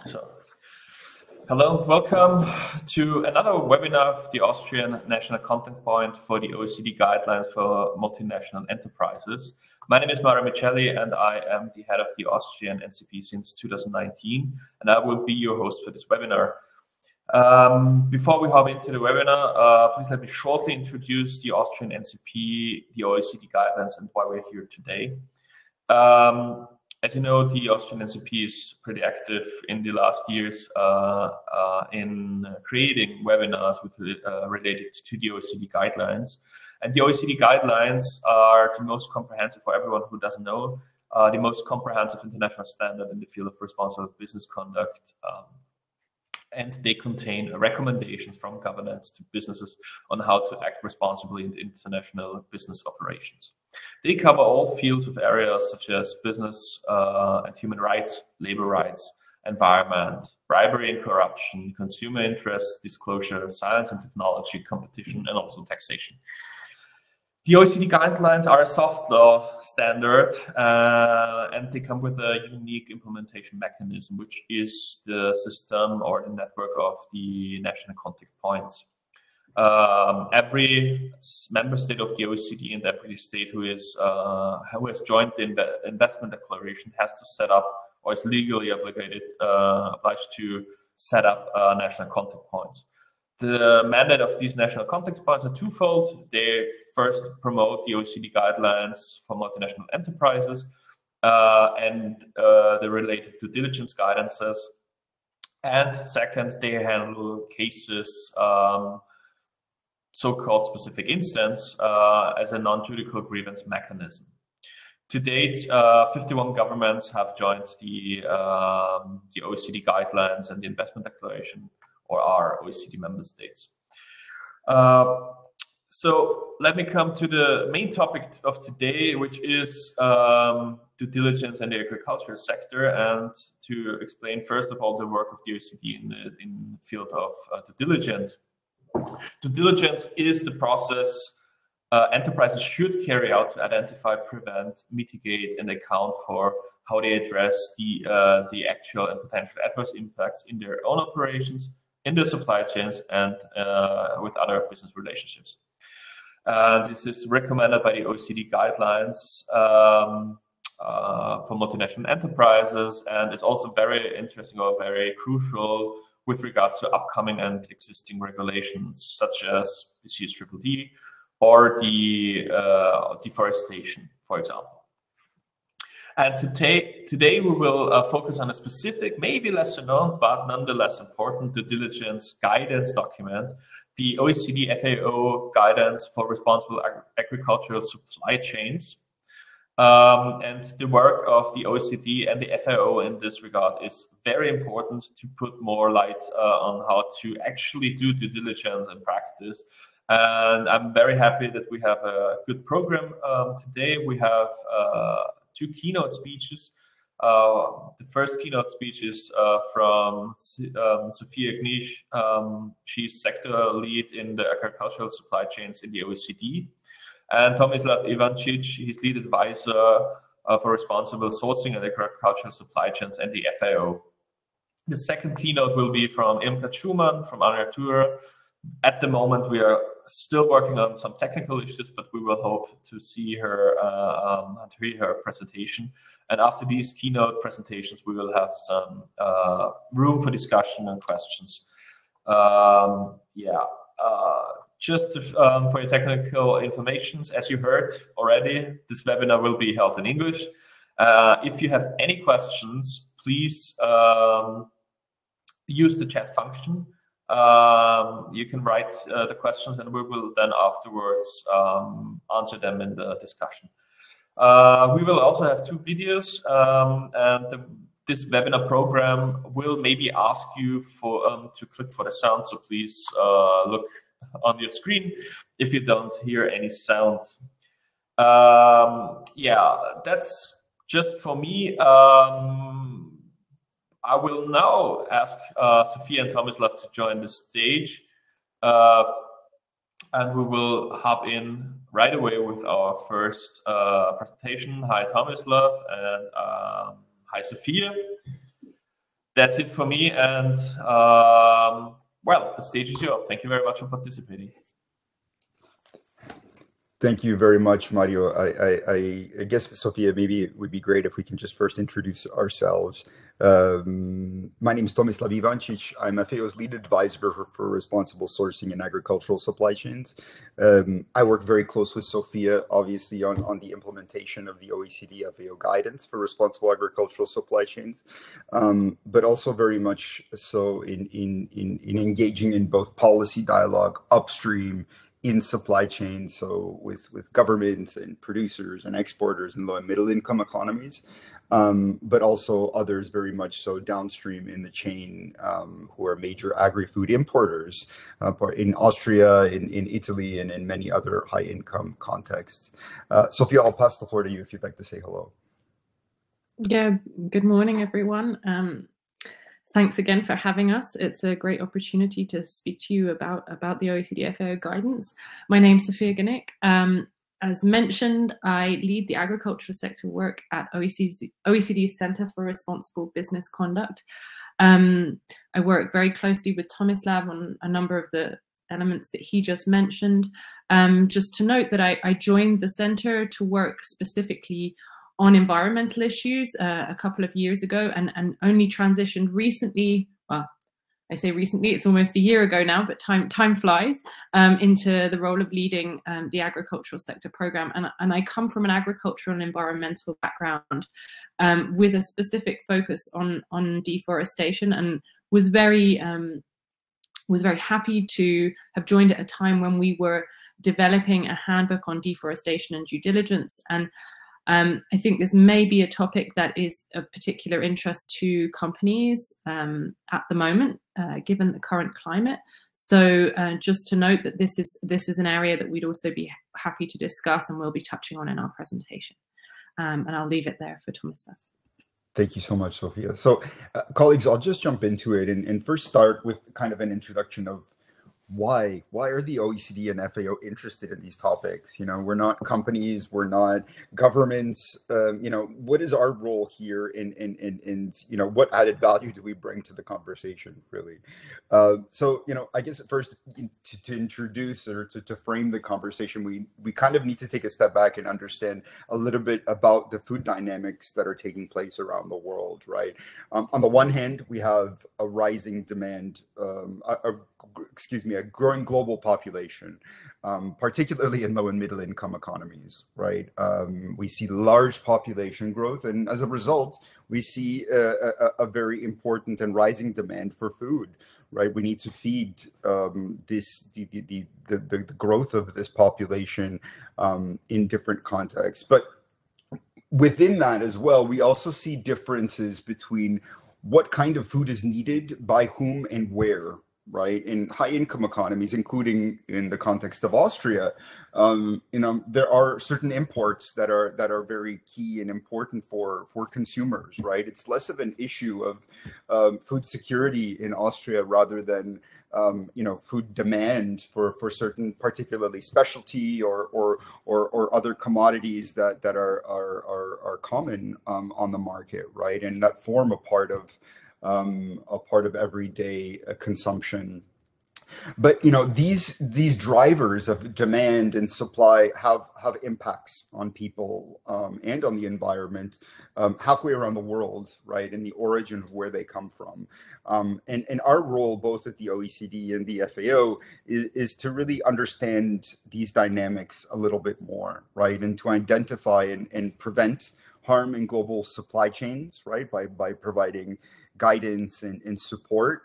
So, hello, welcome to another webinar of the Austrian National Contact Point for the OECD Guidelines for Multinational Enterprises. My name is Mario Michelli and I am the head of the Austrian NCP since 2019, and I will be your host for this webinar. Before we hop into the webinar, please let me shortly introduce the Austrian NCP, the OECD Guidelines, and why we're here today. As you know, the Austrian NCP is pretty active in the last years in creating webinars related to the OECD guidelines. And the OECD guidelines are the most comprehensive, for everyone who doesn't know, the most comprehensive international standard in the field of responsible business conduct. And they contain recommendations from governments to businesses on how to act responsibly in international business operations. They cover all fields of areas such as business and human rights, labor rights, environment, bribery and corruption, consumer interests, disclosure, science and technology, competition, and also taxation. The OECD guidelines are a soft law standard and they come with a unique implementation mechanism, which is the system or the network of the national contact points. Every member state of the OECD and every state who has joined the investment declaration has to set up, or is legally obliged to set up national contact points. The mandate of these national contact points are twofold. They first promote the OECD guidelines for multinational enterprises and the related due diligence guidances. And second, they handle cases, so-called specific instance, as a non-judicial grievance mechanism. To date, 51 governments have joined the OECD guidelines and the investment declaration, or are OECD member states. So let me come to the main topic of today, which is due diligence in the agricultural sector, and to explain first of all the work of the OECD in the field of due diligence. Due diligence is the process enterprises should carry out to identify, prevent, mitigate, and account for how they address the actual and potential adverse impacts in their own operations, in their supply chains, and with other business relationships. This is recommended by the OECD guidelines for multinational enterprises, and it's also very interesting or very crucial with regards to upcoming and existing regulations, such as the CSDDD or the deforestation, for example. And today we will focus on a specific, maybe lesser known, but nonetheless important due diligence guidance document, the OECD FAO guidance for responsible agricultural supply chains. And the work of the OECD and the FAO in this regard is very important to put more light on how to actually do due diligence in practice. And I'm very happy that we have a good program today. We have two keynote speeches. The first keynote speech is from Sophia Gnish. She's sector lead in the agricultural supply chains in the OECD. And Tomislav Ivancic, he's lead advisor for responsible sourcing and agricultural supply chains and the FAO. The second keynote will be from Imka Schumann from Natur. At the moment, we are still working on some technical issues, but we will hope to see her, to hear her presentation. And after these keynote presentations, we will have some room for discussion and questions. Just for your technical information, as you heard already, this webinar will be held in English. If you have any questions, please use the chat function. You can write the questions and we will then afterwards answer them in the discussion. We will also have two videos and this webinar program will maybe ask you for to click for the sound, so please look on your screen if you don't hear any sound. Yeah, that's just for me. I will now ask Sophia and Tomislav to join the stage, and we will hop in right away with our first presentation. Hi, Tomislav, and hi, Sophia. that's it for me. And well, the stage is yours. Thank you very much for participating. Thank you very much, Mario. I guess, Sophia, maybe it would be great if we can just first introduce ourselves. My name is Tomislav Ivancic. I'm FAO's lead advisor for responsible sourcing and agricultural supply chains. I work very close with Sophia, obviously, on the implementation of the OECD FAO guidance for responsible agricultural supply chains, but also very much so in engaging in both policy dialogue upstream in supply chains, so with governments and producers and exporters in low and middle income economies, but also others very much so downstream in the chain, who are major agri-food importers in Austria, in Italy, and in many other high income contexts. Sophia, I'll pass the floor to you if you'd like to say hello. Yeah, good morning, everyone. Thanks again for having us. It's a great opportunity to speak to you about the OECD FAO guidance. My name's Sophia Ganick. As mentioned, I lead the agricultural sector work at OECD's Center for Responsible Business Conduct. I work very closely with Tomislav on a number of the elements that he just mentioned. Just to note that I joined the center to work specifically on environmental issues a couple of years ago, and only transitioned recently, well, I say recently, it's almost a year ago now, but time flies, into the role of leading the agricultural sector program. And I come from an agricultural and environmental background with a specific focus on deforestation, and was very happy to have joined at a time when we were developing a handbook on deforestation and due diligence. And I think this may be a topic that is of particular interest to companies at the moment, given the current climate. So just to note that this is an area that we'd also be happy to discuss and we'll be touching on in our presentation. And I'll leave it there for Tomislav. Thank you so much, Sophia. So colleagues, I'll just jump into it and first start with kind of an introduction of why are the OECD and FAO interested in these topics? You know, we're not companies, we're not governments. You know, what is our role here, and you know, what added value do we bring to the conversation, really? So, you know, I guess first to introduce or to frame the conversation, we kind of need to take a step back and understand a little bit about the food dynamics that are taking place around the world, right? On the one hand, we have a rising demand, a growing global population, particularly in low and middle income economies, right? We see large population growth, and as a result, we see a very important and rising demand for food, right? We need to feed the growth of this population in different contexts. But within that as well, we also see differences between what kind of food is needed by whom and where, right? In high income economies, including in the context of Austria, you know, there are certain imports that are very key and important for consumers, right? It's less of an issue of food security in Austria rather than you know, food demand for certain particularly specialty or other commodities that are common on the market, right? And that form a part of everyday consumption. But you know, these drivers of demand and supply have impacts on people and on the environment halfway around the world, right? And the origin of where they come from. And our role, both at the OECD and the FAO, is to really understand these dynamics a little bit more, right? And to identify and prevent harm in global supply chains, right? By providing guidance and support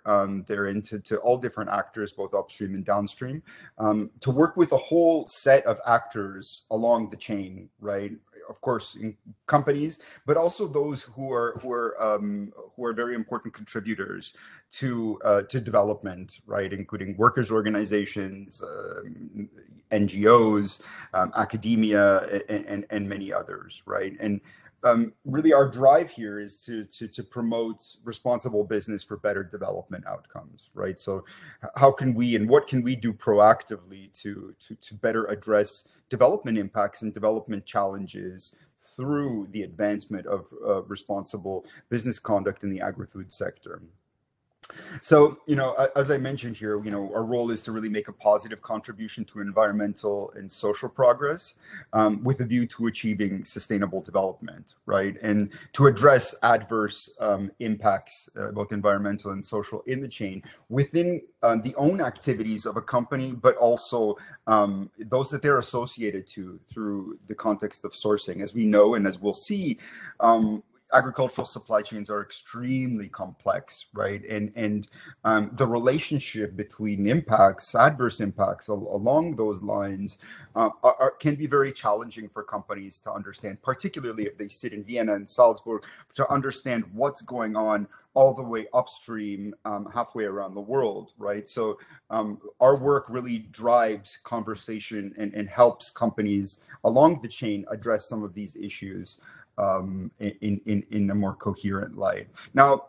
therein to all different actors, both upstream and downstream, to work with a whole set of actors along the chain, right? Of course, in companies, but also those who are very important contributors to development, right? Including workers' organizations, NGOs, academia, and many others, right? And really, our drive here is to promote responsible business for better development outcomes, right? So how can we and what can we do proactively to better address development impacts and development challenges through the advancement of responsible business conduct in the agri-food sector. So, as I mentioned here, our role is to really make a positive contribution to environmental and social progress with a view to achieving sustainable development, right? And to address adverse impacts, both environmental and social, in the chain within the own activities of a company, but also those that they're associated to through the context of sourcing. As we know, and as we'll see, agricultural supply chains are extremely complex, right? And the relationship between adverse impacts along those lines can be very challenging for companies to understand, particularly if they sit in Vienna and Salzburg, to understand what's going on all the way upstream, halfway around the world, right? So our work really drives conversation and helps companies along the chain address some of these issues in a more coherent light. Now,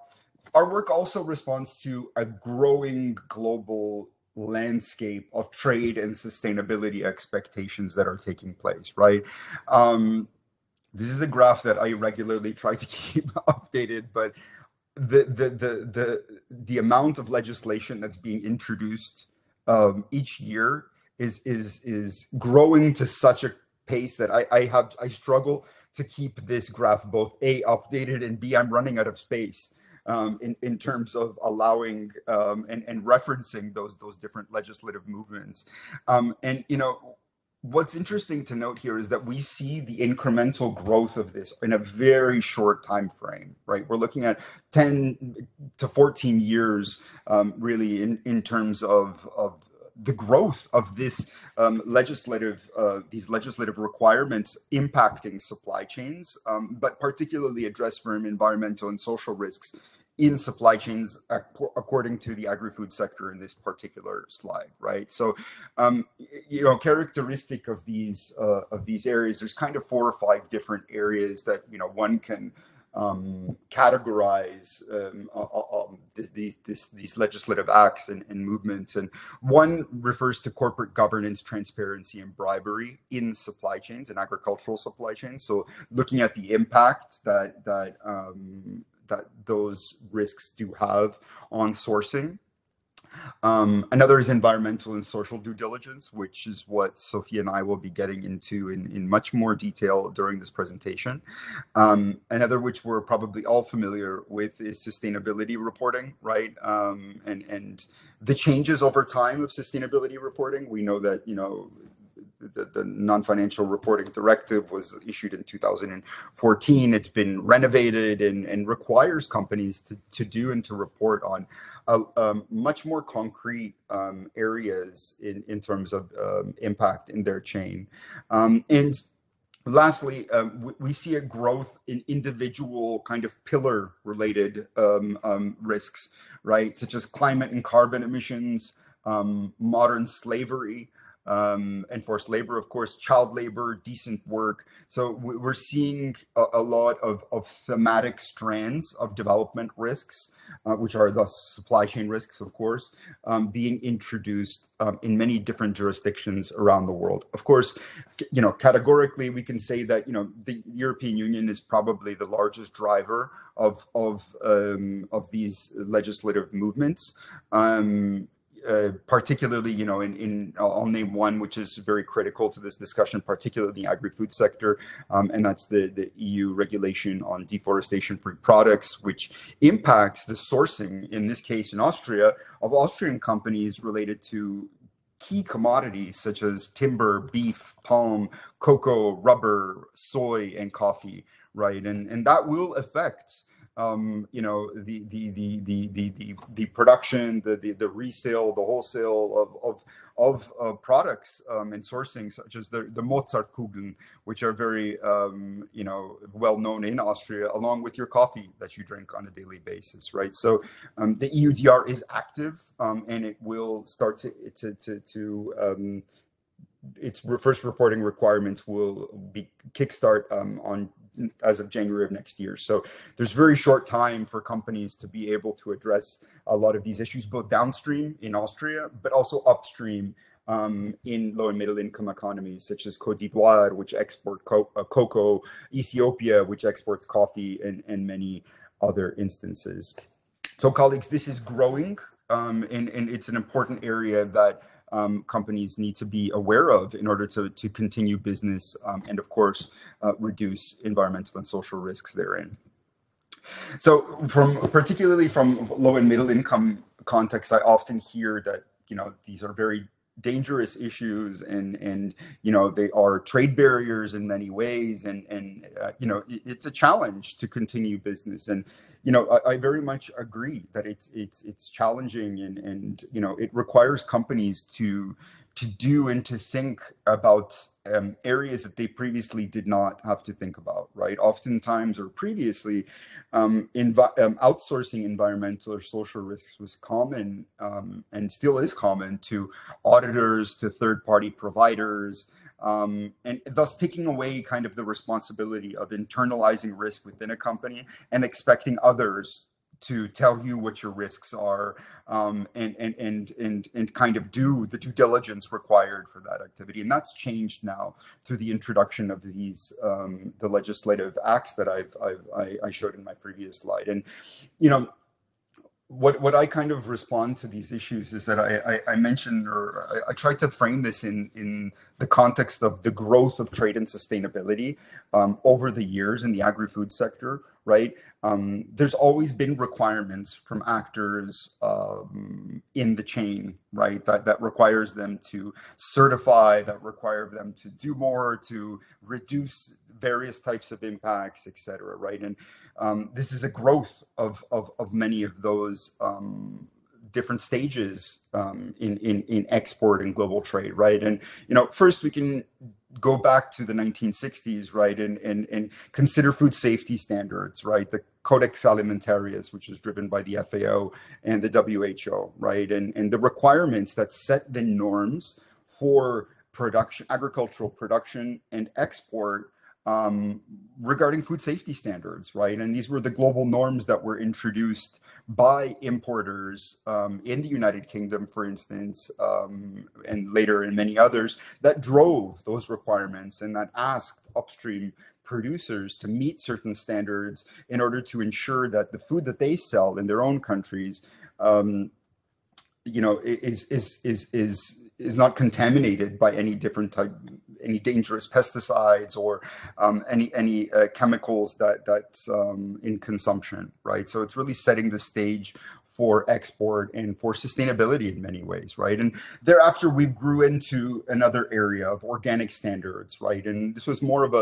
our work also responds to a growing global landscape of trade and sustainability expectations that are taking place, right? This is a graph that I regularly try to keep updated, but the amount of legislation that's being introduced each year is growing to such a pace that I struggle to keep this graph both A, updated, and B, I'm running out of space in terms of allowing and referencing those different legislative movements. And what's interesting to note here is that we see the incremental growth of this in a very short time frame, right? We're looking at 10 to 14 years, really, in terms of the growth of this these legislative requirements impacting supply chains, but particularly address firm environmental and social risks in supply chains according to the agri-food sector in this particular slide, right? So, characteristic of these areas, there's kind of 4 or 5 different areas that one can categorize these legislative acts and movements. And one refers to corporate governance, transparency, and bribery in supply chains and agricultural supply chains. So looking at the impact that those risks do have on sourcing. Another is environmental and social due diligence, which is what Sophia and I will be getting into in much more detail during this presentation. Another, which we're probably all familiar with, is sustainability reporting, right? And the changes over time of sustainability reporting. We know that, the non-financial reporting directive was issued in 2014. It's been renovated and requires companies to do and to report on much more concrete areas in terms of impact in their chain. And lastly, we see a growth in individual kind of pillar related risks, right? Such as climate and carbon emissions, modern slavery, enforced labor, of course, child labor, decent work. So we're seeing a lot of thematic strands of development risks, which are thus supply chain risks, of course, being introduced in many different jurisdictions around the world. Of course, categorically, we can say that, the European Union is probably the largest driver of these legislative movements. Particularly, I'll name one which is very critical to this discussion, particularly in the agri-food sector, and that's the EU regulation on deforestation-free products, which impacts the sourcing, in this case in Austria, of Austrian companies related to key commodities such as timber, beef, palm, cocoa, rubber, soy, and coffee, right? And that will affect the production, the resale, the wholesale of products and sourcing, such as the Mozartkugeln, which are very well known in Austria, along with your coffee that you drink on a daily basis, right? So the EUDR is active, and it will start to its first reporting requirements will be kickstart as of January of next year. So there's very short time for companies to be able to address a lot of these issues, both downstream in Austria, but also upstream in low and middle income economies such as Côte d'Ivoire, which export cocoa, Ethiopia, which exports coffee, and many other instances. So colleagues, this is growing, and it's an important area that companies need to be aware of in order to continue business and of course reduce environmental and social risks therein. So particularly from low and middle income context, I often hear that, you know, these are very dangerous issues and you know, they are trade barriers in many ways, and you know, it's a challenge to continue business. And you know, I very much agree that it's challenging, and you know, it requires companies to do and to think about areas that they previously did not have to think about, right? Oftentimes, or previously, outsourcing environmental or social risks was common, and still is common, to auditors, to third-party providers, and thus taking away kind of the responsibility of internalizing risk within a company and expecting others to tell you what your risks are, and kind of do the due diligence required for that activity. And that's changed now through the introduction of these the legislative acts that I showed in my previous slide. And you know, what I kind of respond to these issues is that I mentioned, or I tried to frame this in the context of the growth of trade and sustainability over the years in the agri-food sector, right? There's always been requirements from actors in the chain, right? That requires them to certify, that require them to do more, to reduce various types of impacts, et cetera, right? And this is a growth of many of those different stages in export and global trade, right? And you know, first we can go back to the 1960s, right, and consider food safety standards, right? The Codex Alimentarius, which was driven by the FAO and the WHO, right? And the requirements that set the norms for production, agricultural production and export regarding food safety standards, right? And these were the global norms that were introduced by importers in the United Kingdom, for instance, and later in many others, that drove those requirements and that asked upstream producers to meet certain standards in order to ensure that the food that they sell in their own countries, you know, is not contaminated by any different type, any dangerous pesticides or any chemicals that's in consumption, right? So it's really setting the stage for export and for sustainability in many ways, right? And thereafter, we grew into another area of organic standards, right? And this was more of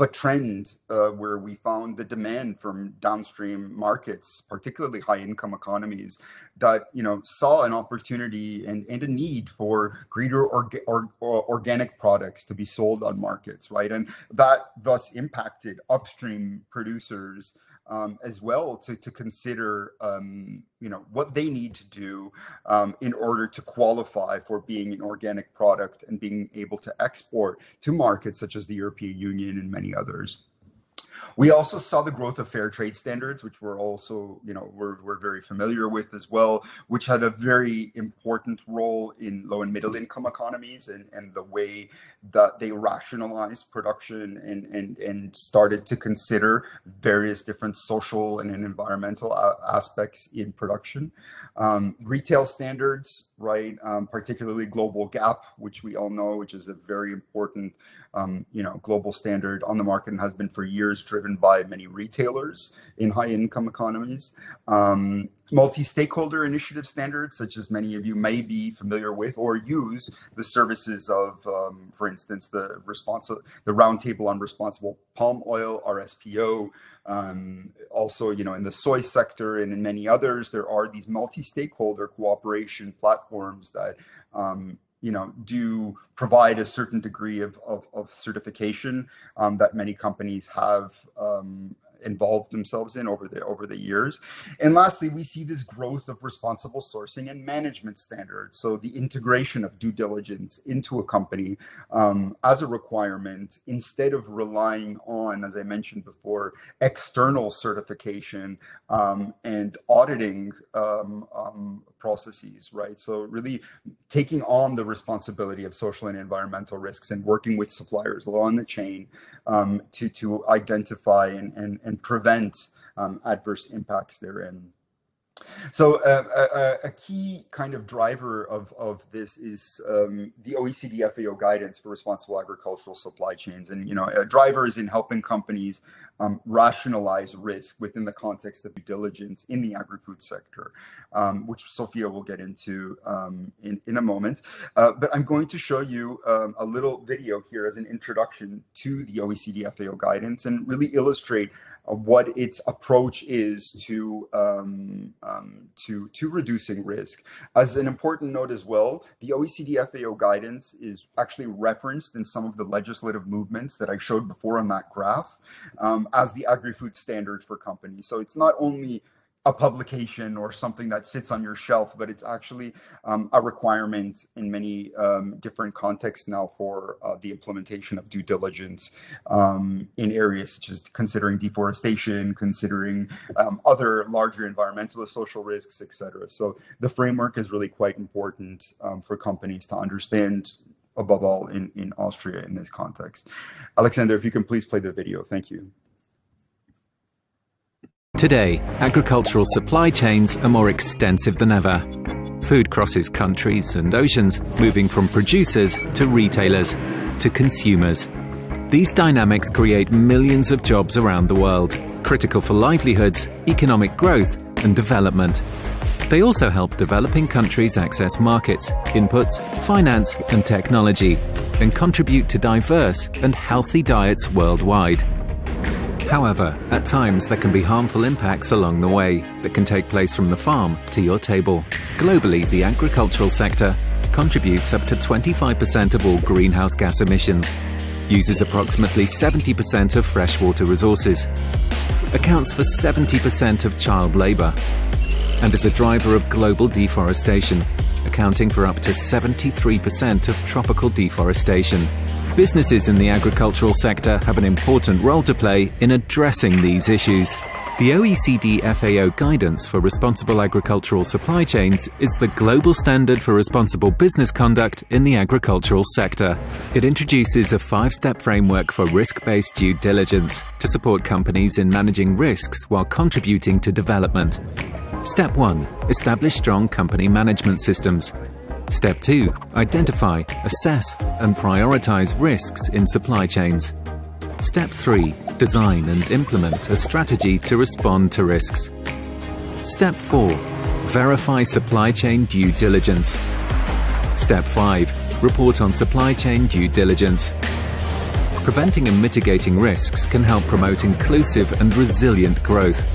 a trend where we found the demand from downstream markets, particularly high-income economies, that, you know, saw an opportunity and a need for greener organic products to be sold on markets, right? And that thus impacted upstream producers as well to consider, you know, what they need to do in order to qualify for being an organic product and being able to export to markets such as the European Union and many others. We also saw the growth of fair trade standards, which we're also, you know, we're very familiar with as well, which had a very important role in low and middle income economies and the way that they rationalized production and started to consider various different social and environmental aspects in production. Retail standards, right, particularly global GAP, which we all know, which is a very important, you know, global standard on the market and has been for years, driven by many retailers in high-income economies. Multi-stakeholder initiative standards, such as many of you may be familiar with or use the services of, for instance, the Roundtable on Responsible Palm Oil, RSPO. Also, you know, in the soy sector and in many others, there are these multi-stakeholder cooperation platforms that you know, do provide a certain degree of certification that many companies have involved themselves in over the years. And lastly, we see this growth of responsible sourcing and management standards. So the integration of due diligence into a company as a requirement, instead of relying on, as I mentioned before, external certification and auditing processes, right? So really taking on the responsibility of social and environmental risks and working with suppliers along the chain to identify and prevent adverse impacts therein. So a key kind of driver of this is the OECD FAO guidance for responsible agricultural supply chains. And, a driver is in helping companies rationalize risk within the context of due diligence in the agri-food sector, which Sophia will get into in a moment. But I'm going to show you a little video here as an introduction to the OECD FAO guidance and really illustrate what its approach is to reducing risk. As an important note as well, the OECD FAO guidance is actually referenced in some of the legislative movements that I showed before on that graph as the agri-food standard for companies. So it's not only a publication or something that sits on your shelf, but it's actually a requirement in many different contexts now for the implementation of due diligence in areas such as considering deforestation, considering other larger environmental or social risks, etc. So the framework is really quite important for companies to understand, above all in Austria in this context. Alexander, if you can please play the video. Thank you. Today, agricultural supply chains are more extensive than ever. Food crosses countries and oceans, moving from producers to retailers to consumers. These dynamics create millions of jobs around the world, critical for livelihoods, economic growth, and development. They also help developing countries access markets, inputs, finance, and technology, and contribute to diverse and healthy diets worldwide. However, at times there can be harmful impacts along the way that can take place from the farm to your table. Globally, the agricultural sector contributes up to 25% of all greenhouse gas emissions, uses approximately 70% of freshwater resources, accounts for 70% of child labour, and is a driver of global deforestation, accounting for up to 73% of tropical deforestation. Businesses in the agricultural sector have an important role to play in addressing these issues. The OECD FAO guidance for responsible agricultural supply chains is the global standard for responsible business conduct in the agricultural sector. It introduces a 5-step framework for risk-based due diligence to support companies in managing risks while contributing to development. Step 1. Establish strong company management systems. Step 2. Identify, assess, and prioritize risks in supply chains. Step 3. Design and implement a strategy to respond to risks. Step 4. Verify supply chain due diligence. Step 5. Report on supply chain due diligence. Preventing and mitigating risks can help promote inclusive and resilient growth.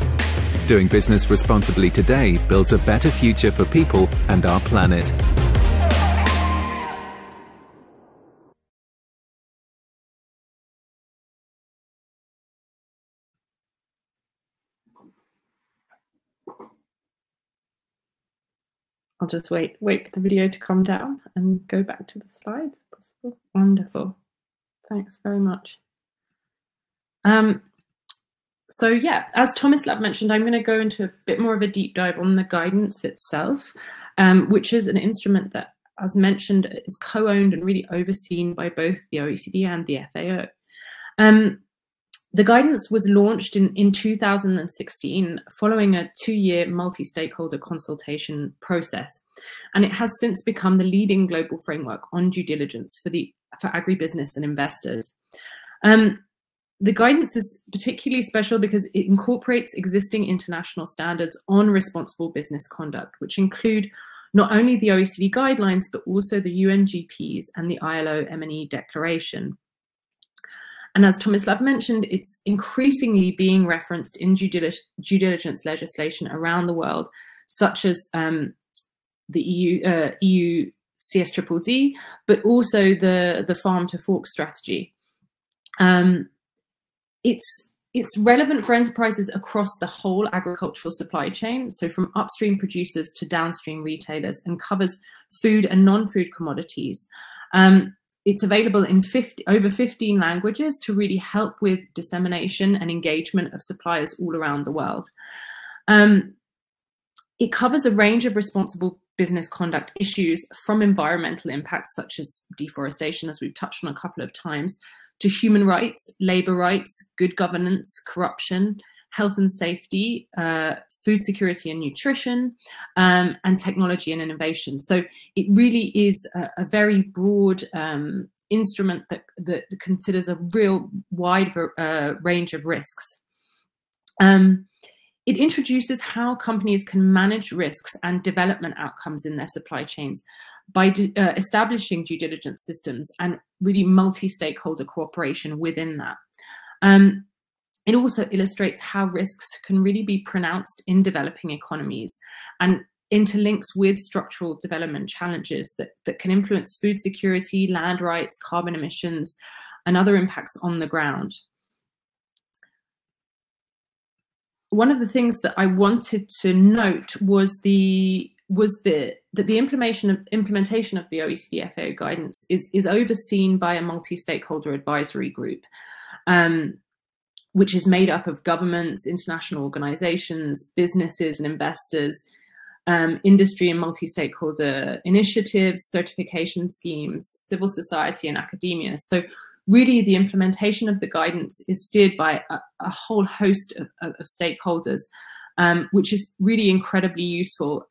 Doing business responsibly today builds a better future for people and our planet. I'll just wait for the video to calm down and go back to the slides if possible. Wonderful. Thanks very much. So yeah, as Thomas Lapp mentioned, I'm going to go into a bit more of a deep dive on the guidance itself, which is an instrument that, as mentioned, is co-owned and really overseen by both the OECD and the FAO. The guidance was launched in 2016 following a 2-year multi-stakeholder consultation process, and it has since become the leading global framework on due diligence for agribusiness and investors. The guidance is particularly special because it incorporates existing international standards on responsible business conduct, which include not only the OECD guidelines, but also the UNGPs and the ILO M&E declaration. And as Thomas Lapp mentioned, it's increasingly being referenced in due diligence legislation around the world, such as the EU CSDDD, but also the farm to fork strategy. It's relevant for enterprises across the whole agricultural supply chain, so from upstream producers to downstream retailers, and covers food and non-food commodities. It's available in over 15 languages to really help with dissemination and engagement of suppliers all around the world. It covers a range of responsible business conduct issues, from environmental impacts such as deforestation, as we've touched on a couple of times, to human rights, labor rights, good governance, corruption, health and safety, food security and nutrition, and technology and innovation. So it really is a very broad instrument that considers a real wide range of risks. It introduces how companies can manage risks and development outcomes in their supply chains by establishing due diligence systems and really multi-stakeholder cooperation within that. It also illustrates how risks can really be pronounced in developing economies and interlinks with structural development challenges that can influence food security, land rights, carbon emissions, and other impacts on the ground. One of the things that I wanted to note was that the implementation of the OECD FAO guidance is overseen by a multi-stakeholder advisory group, which is made up of governments, international organizations, businesses and investors, industry and multi-stakeholder initiatives, certification schemes, civil society and academia. So really the implementation of the guidance is steered by a whole host of stakeholders, which is really incredibly useful.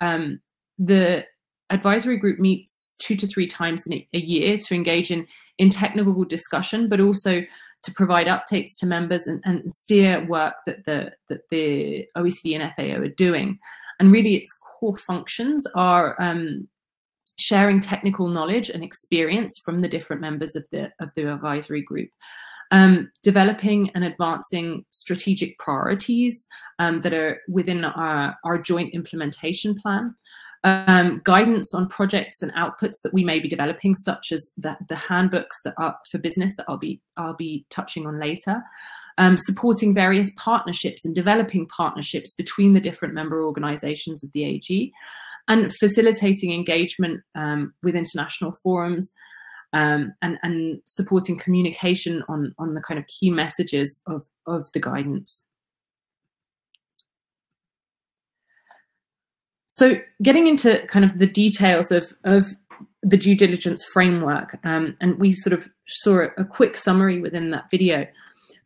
The advisory group meets 2 to 3 times in a year to engage in technical discussion, but also to provide updates to members and steer work that the OECD and FAO are doing. And really its core functions are sharing technical knowledge and experience from the different members of the advisory group, developing and advancing strategic priorities that are within our joint implementation plan, guidance on projects and outputs that we may be developing, such as the handbooks that are for business that I'll be touching on later, supporting various partnerships and developing partnerships between the different member organizations of the AG, and facilitating engagement with international forums, and supporting communication on the kind of key messages of the guidance. So getting into kind of the details of the due diligence framework, and we sort of saw a quick summary within that video,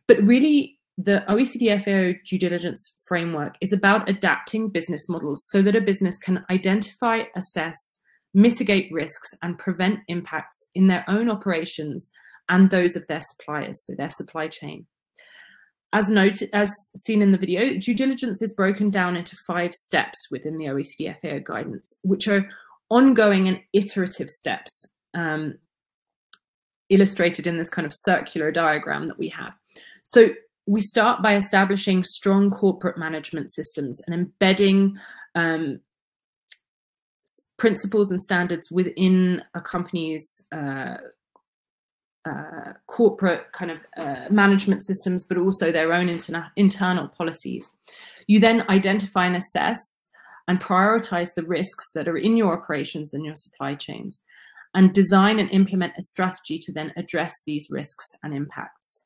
but really the OECD FAO due diligence framework is about adapting business models so that a business can identify, assess, mitigate risks and prevent impacts in their own operations and those of their suppliers, so their supply chain. As seen in the video, due diligence is broken down into 5 steps within the OECD FAO guidance, which are ongoing and iterative steps, illustrated in this kind of circular diagram that we have. So we start by establishing strong corporate management systems and embedding principles and standards within a company's corporate kind of management systems, but also their own internal policies. You then identify and assess and prioritize the risks that are in your operations and your supply chains, and design and implement a strategy to then address these risks and impacts.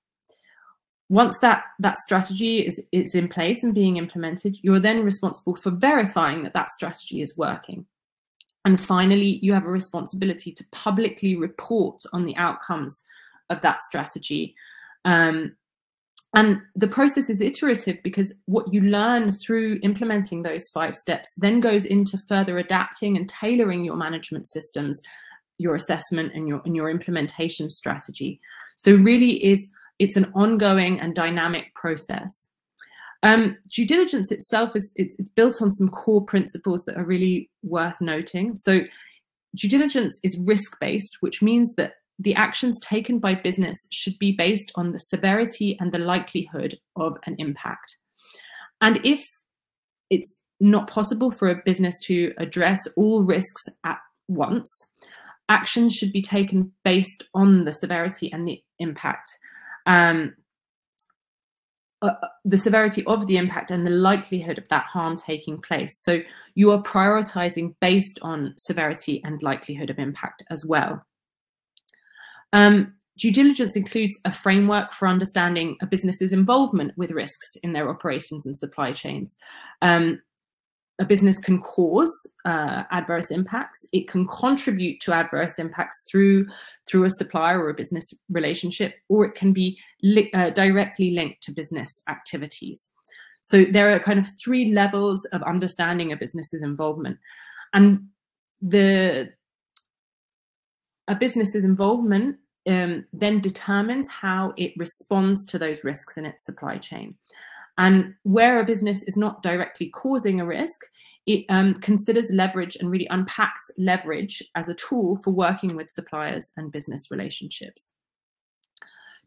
Once that strategy is in place and being implemented, you're then responsible for verifying that strategy is working. And finally, you have a responsibility to publicly report on the outcomes of that strategy. And the process is iterative because what you learn through implementing those 5 steps then goes into further adapting and tailoring your management systems, your assessment and your implementation strategy. So really it's an ongoing and dynamic process. Due diligence itself it's built on some core principles that are really worth noting. So due diligence is risk-based, which means that the actions taken by business should be based on the severity and the likelihood of an impact. And if it's not possible for a business to address all risks at once, actions should be taken based on the severity and the impact. the severity of the impact and the likelihood of that harm taking place. So you are prioritizing based on severity and likelihood of impact as well. Due diligence includes a framework for understanding a business's involvement with risks in their operations and supply chains. A business can cause adverse impacts. It can contribute to adverse impacts through a supplier or a business relationship, or it can be directly linked to business activities. So there are kind of 3 levels of understanding a business's involvement. And a business's involvement then determines how it responds to those risks in its supply chain. And where a business is not directly causing a risk, it considers leverage and really unpacks leverage as a tool for working with suppliers and business relationships.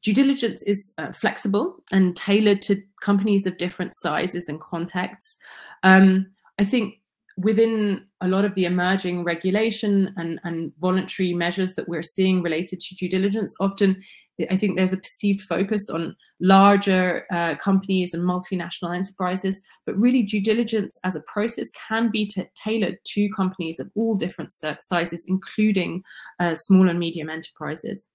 Due diligence is flexible and tailored to companies of different sizes and contexts. I think within a lot of the emerging regulation and voluntary measures that we're seeing related to due diligence, often I think there's a perceived focus on larger companies and multinational enterprises, but really due diligence as a process can be tailored to companies of all different sizes, including small and medium enterprises.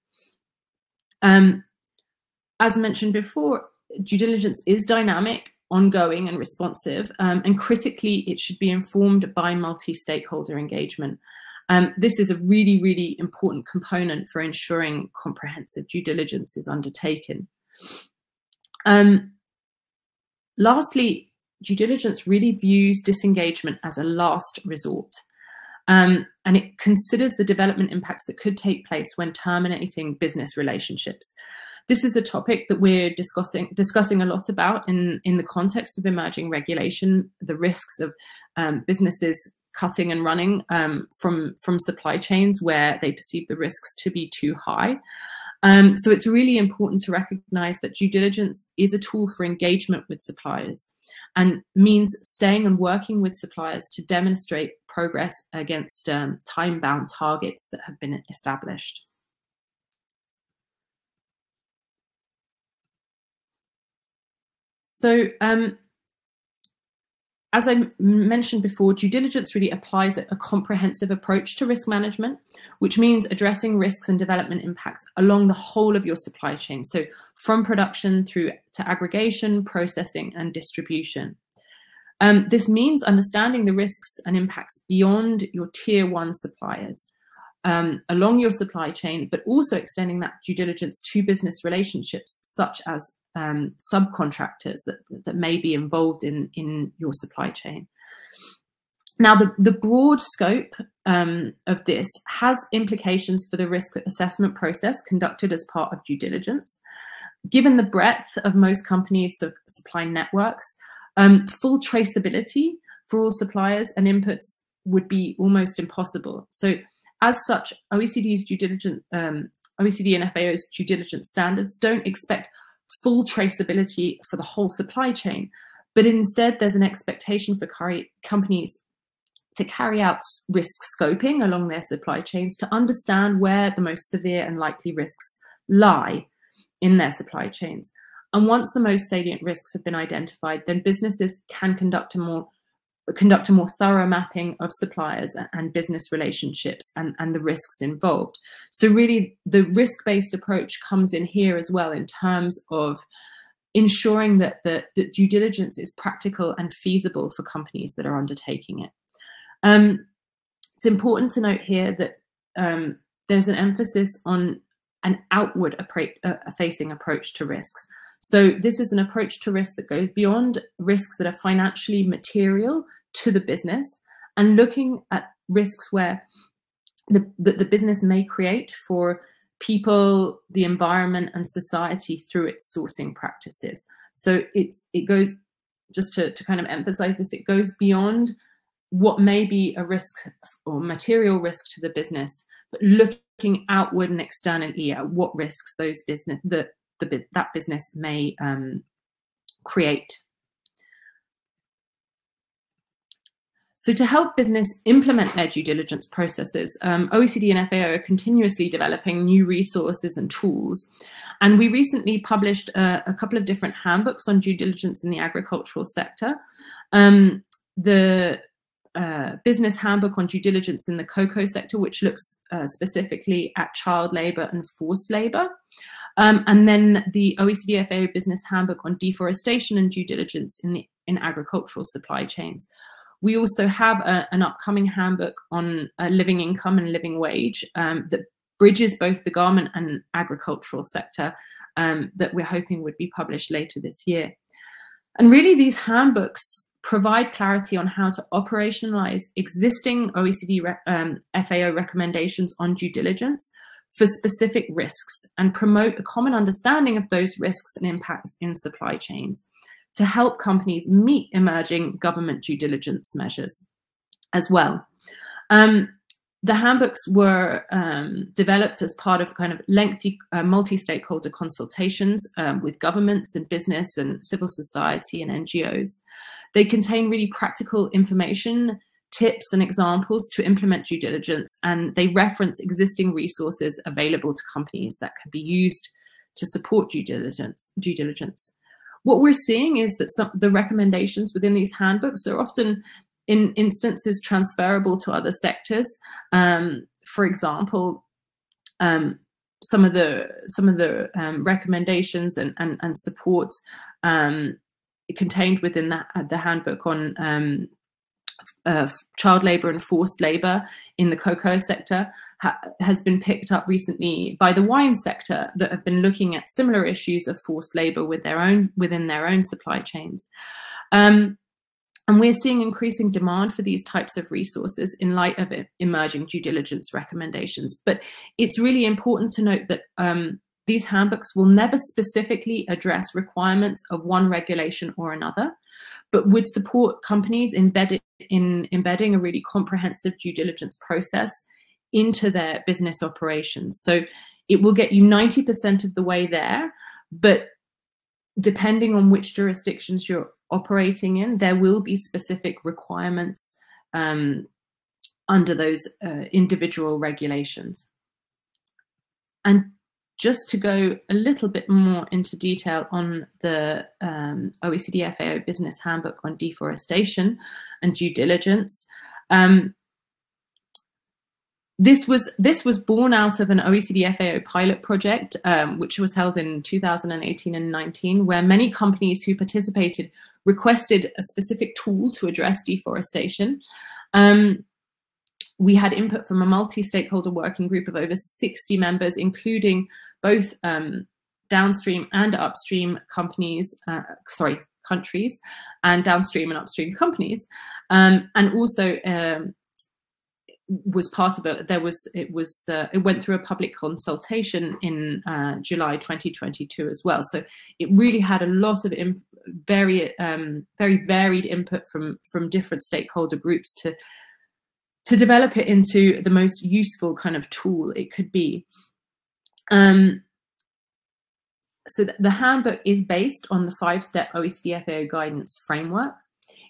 As mentioned before, due diligence is dynamic, ongoing and responsive, and critically, it should be informed by multi-stakeholder engagement. This is a really, really important component for ensuring comprehensive due diligence is undertaken. Lastly, due diligence really views disengagement as a last resort, and it considers the development impacts that could take place when terminating business relationships. This is a topic that we're discussing a lot about in the context of emerging regulation, the risks of businesses cutting and running from supply chains where they perceive the risks to be too high. So it's really important to recognize that due diligence is a tool for engagement with suppliers and means staying and working with suppliers to demonstrate progress against time-bound targets that have been established. So as I mentioned before, due diligence really applies a comprehensive approach to risk management, which means addressing risks and development impacts along the whole of your supply chain. So from production through to aggregation, processing, and distribution. This means understanding the risks and impacts beyond your tier 1 suppliers, along your supply chain, but also extending that due diligence to business relationships, such as subcontractors that may be involved in your supply chain. Now, the broad scope of this has implications for the risk assessment process conducted as part of due diligence. Given the breadth of most companies' supply networks, full traceability for all suppliers and inputs would be almost impossible. So as such, OECD's due diligence, OECD and FAO's due diligence standards don't expect full traceability for the whole supply chain, but instead there's an expectation for companies to carry out risk scoping along their supply chains to understand where the most severe and likely risks lie in their supply chains. And once the most salient risks have been identified, then businesses can conduct a more thorough mapping of suppliers and business relationships and the risks involved. So really the risk-based approach comes in here as well in terms of ensuring that the due diligence is practical and feasible for companies that are undertaking it. It's important to note here that there's an emphasis on an outward facing approach to risks. So this is an approach to risk that goes beyond risks that are financially material to the business and looking at risks where the business may create for people, the environment, and society through its sourcing practices. So it goes, just to kind of emphasize this, it goes beyond what may be a risk or material risk to the business, but looking outward and externally at what risks that business may create. So to help business implement their due diligence processes, OECD and FAO are continuously developing new resources and tools. And we recently published a couple of different handbooks on due diligence in the agricultural sector. The business handbook on due diligence in the cocoa sector, which looks specifically at child labor and forced labor. And then the OECD FAO business handbook on deforestation and due diligence in agricultural supply chains. We also have an upcoming handbook on living income and living wage that bridges both the garment and agricultural sector that we're hoping would be published later this year. And really these handbooks provide clarity on how to operationalize existing OECD FAO recommendations on due diligence for specific risks and promote a common understanding of those risks and impacts in supply chains to help companies meet emerging government due diligence measures as well. The handbooks were developed as part of kind of lengthy multi-stakeholder consultations with governments and business and civil society and NGOs. They contain really practical information, tips and examples to implement due diligence, and they reference existing resources available to companies that can be used to support due diligence. What we're seeing is that some of the recommendations within these handbooks are often in instances transferable to other sectors. For example, some of the recommendations and support contained within the handbook on child labor and forced labor in the cocoa sector has been picked up recently by the wine sector that have been looking at similar issues of forced labor within their own supply chains. And we're seeing increasing demand for these types of resources in light of emerging due diligence recommendations. But it's really important to note that these handbooks will never specifically address requirements of one regulation or another, but would support companies in embedding a really comprehensive due diligence process into their business operations. So it will get you 90% of the way there, but depending on which jurisdictions you're operating in, there will be specific requirements under those individual regulations. And just to go a little bit more into detail on the OECD FAO Business Handbook on Deforestation and Due Diligence, this was born out of an OECD FAO pilot project, which was held in 2018 and 19, where many companies who participated requested a specific tool to address deforestation. We had input from a multi-stakeholder working group of over 60 members, including both downstream and upstream countries, and downstream and upstream companies, and also was part of it. It went through a public consultation in July 2022 as well. So it really had a lot of very varied input from different stakeholder groups to develop it into the most useful kind of tool it could be. So the handbook is based on the 5-step OECD FAO guidance framework.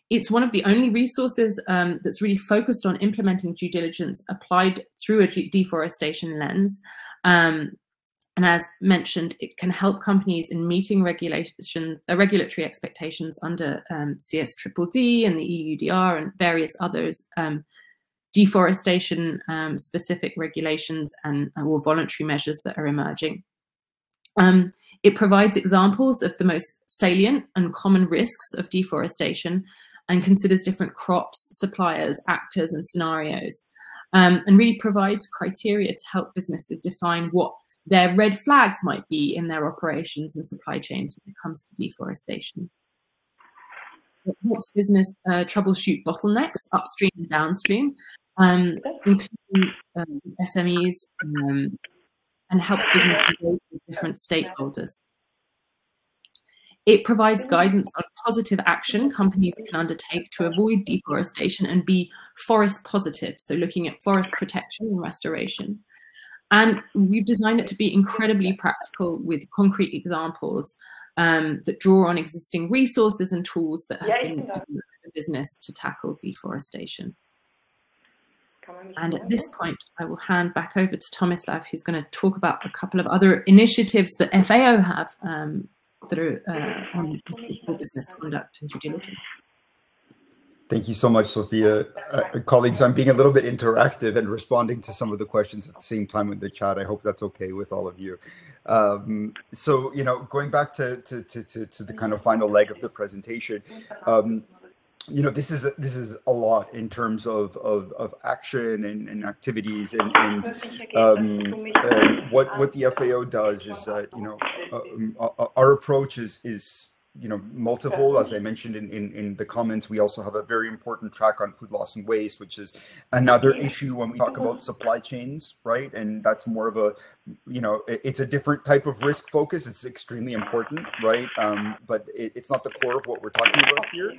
It's one of the only resources that's really focused on implementing due diligence applied through a deforestation lens. And as mentioned, it can help companies in meeting regulatory expectations under CSDDD and the EUDR and various others deforestation specific regulations or voluntary measures that are emerging. It provides examples of the most salient and common risks of deforestation and considers different crops, suppliers, actors, and scenarios, and really provides criteria to help businesses define what their red flags might be in their operations and supply chains when it comes to deforestation. It helps business troubleshoot bottlenecks upstream and downstream, including SMEs, and helps business engage with different stakeholders. It provides guidance on positive action companies can undertake to avoid deforestation and be forest positive, so looking at forest protection and restoration. And we've designed it to be incredibly practical with concrete examples that draw on existing resources and tools that have been developed for business to tackle deforestation. And at this point, I will hand back over to Tomislav, who's going to talk about a couple of other initiatives that FAO have that are on responsible business conduct and due diligence. Thank you so much, Sophia. Colleagues, I'm being a little bit interactive and responding to some of the questions at the same time in the chat. I hope that's okay with all of you. So, you know, going back to the kind of final leg of the presentation, you know, this is a lot in terms of action and activities, and what the FAO does is that, you know, our approach is you know, multiple. As I mentioned in the comments, we also have a very important track on food loss and waste, which is another issue when we talk about supply chains, right? And that's more of a, you know, it's a different type of risk focus. It's extremely important, right? But it's not the core of what we're talking about here.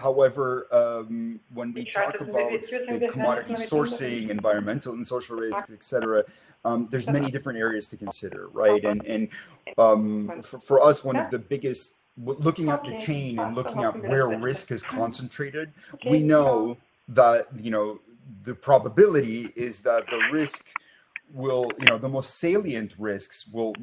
However, when we talk about the commodity sourcing, environmental and social risks, etc., there's many different areas to consider, right? And for us, one of the biggest, looking at the chain and looking at where risk is concentrated, we know that, you know, the probability is that the risk will, you know, the most salient risks will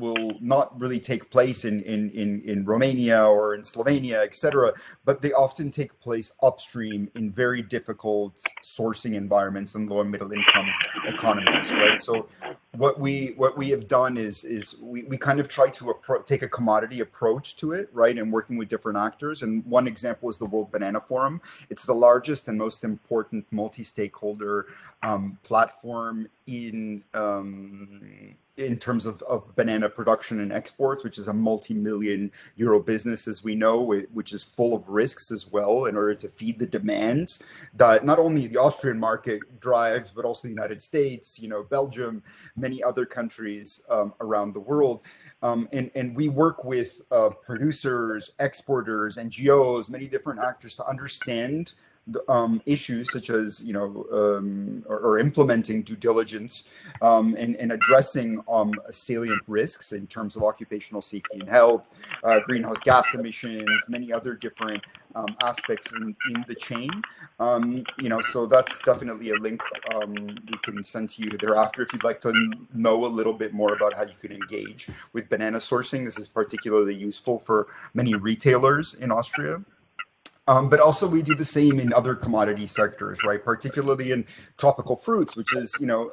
not really take place in Romania or in Slovenia, etc., but they often take place upstream in very difficult sourcing environments and low and middle income economies, right? So what we have done is we kind of try to take a commodity approach to it, right, and working with different actors. And one example is the World Banana Forum. It's the largest and most important multi-stakeholder platform in terms of banana production and exports, which is a multi-million euro business, as we know, which is full of risks as well, in order to feed the demands that not only the Austrian market drives, but also the United States, you know, Belgium, many other countries around the world. And we work with producers, exporters, NGOs, many different actors to understand issues such as, you know, or implementing due diligence and addressing salient risks in terms of occupational safety and health, greenhouse gas emissions, many other different aspects in the chain. You know, so that's definitely a link we can send to you thereafter if you'd like to know a little bit more about how you can engage with banana sourcing. This is particularly useful for many retailers in Austria. But also we do the same in other commodity sectors, right? Particularly in tropical fruits, which is, you know,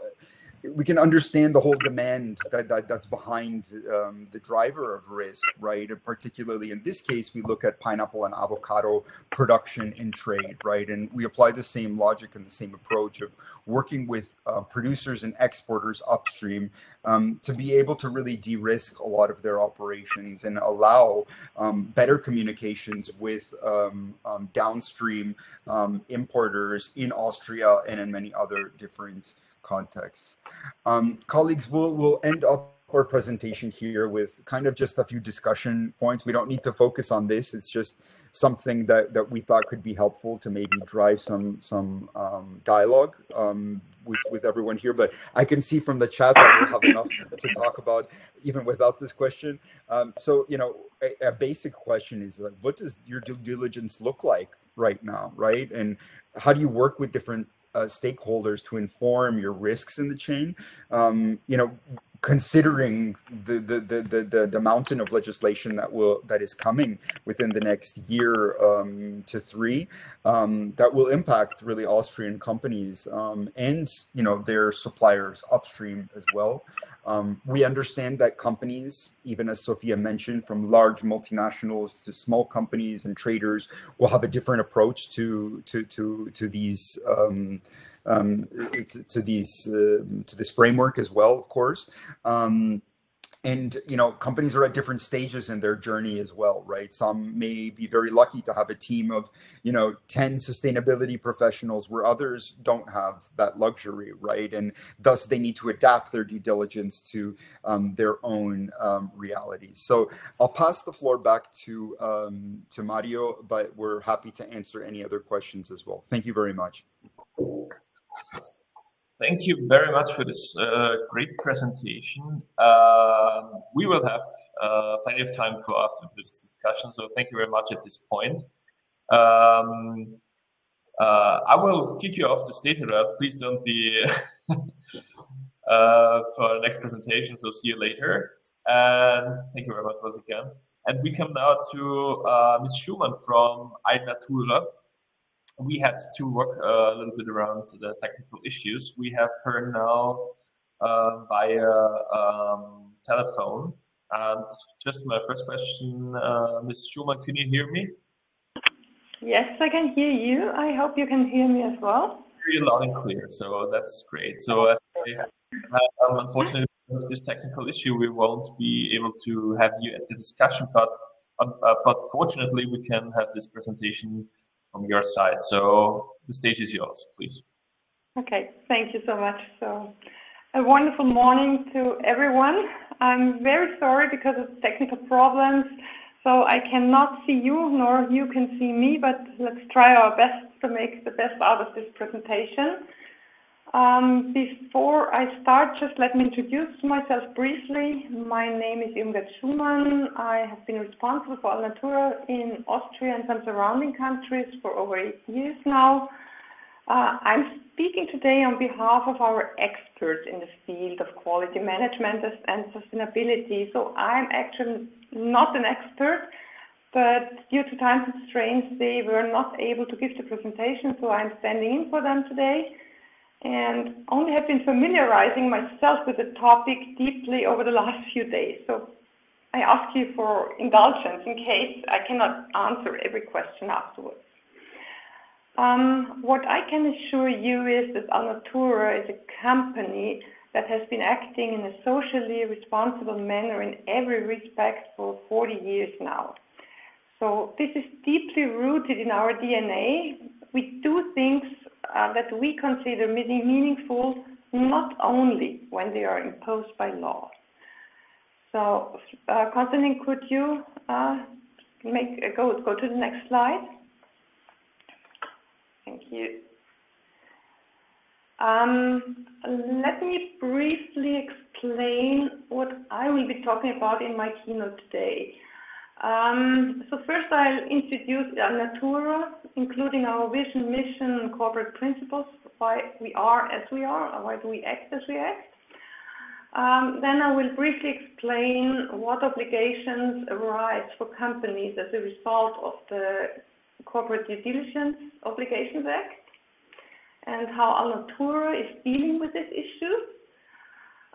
we can understand the whole demand that's behind the driver of risk, right? And particularly in this case, we look at pineapple and avocado production and trade, right? And we apply the same logic and the same approach of working with producers and exporters upstream to be able to really de-risk a lot of their operations and allow better communications with downstream importers in Austria and in many other different contexts. Colleagues, we'll end up our presentation here with kind of just a few discussion points. We don't need to focus on this. It's just something that we thought could be helpful to maybe drive some dialogue with everyone here. But I can see from the chat that we'll have enough to talk about even without this question. So, you know, a basic question is, like, what does your due diligence look like right now, right? And how do you work with different stakeholders to inform your risks in the chain? You know, considering the mountain of legislation that is coming within the next year to 3 that will impact really Austrian companies and, you know, their suppliers upstream as well. We understand that companies, even as Sophia mentioned, from large multinationals to small companies and traders, will have a different approach to this framework as well, of course. And, you know, companies are at different stages in their journey as well, right? Some may be very lucky to have a team of, you know, 10 sustainability professionals, where others don't have that luxury, right? And thus they need to adapt their due diligence to their own realities. So I'll pass the floor back to Mario, but we're happy to answer any other questions as well. Thank you very much. Thank you very much for this great presentation. We will have plenty of time for after this discussion, so thank you very much at this point. I will kick you off the stage, please don't be for the next presentation, so see you later. And thank you very much once again. And we come now to Ms. Schumann from Natura. We had to work a little bit around the technical issues. We have her now via telephone. And just my first question, Ms. Schumann, can you hear me? Yes, I can hear you. I hope you can hear me as well. Very loud and clear, so that's great. So unfortunately, because of this technical issue, we won't be able to have you at the discussion, but fortunately, we can have this presentation from your side. So the stage is yours, please. Okay, thank you so much. So a wonderful morning to everyone. I'm very sorry because of technical problems. So I cannot see you, nor you can see me, but let's try our best to make the best out of this presentation. Before I start, just let me introduce myself briefly. My name is Umsetzung Schumann. I have been responsible for Natura in Austria and some surrounding countries for over 8 years now. I'm speaking today on behalf of our experts in the field of quality management and sustainability. So I'm actually not an expert, but due to time constraints, they were not able to give the presentation, so I'm standing in for them today and only have been familiarizing myself with the topic deeply over the last few days. So I ask you for indulgence in case I cannot answer every question afterwards. What I can assure you is that Natura is a company that has been acting in a socially responsible manner in every respect for 40 years now. So this is deeply rooted in our DNA. We do things that we consider meaningful, not only when they are imposed by law. So, Konstantin, could you go to the next slide? Thank you. Let me briefly explain what I will be talking about in my keynote today. So first I'll introduce Natura, including our vision, mission, and corporate principles, why we are as we are, or why do we act as we act. Then I will briefly explain what obligations arise for companies as a result of the Corporate Due Diligence Obligations Act, and how Natura is dealing with this issue.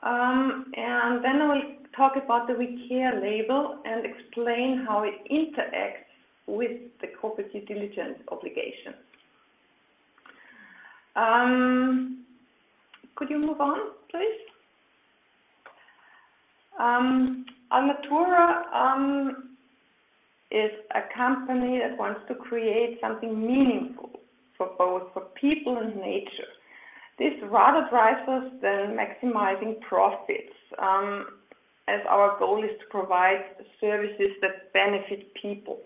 And then I will talk about the We Care label and explain how it interacts with the corporate due diligence obligations. Could you move on, please? Natura is a company that wants to create something meaningful for both people and nature. This rather drives us than maximizing profits, as our goal is to provide services that benefit people.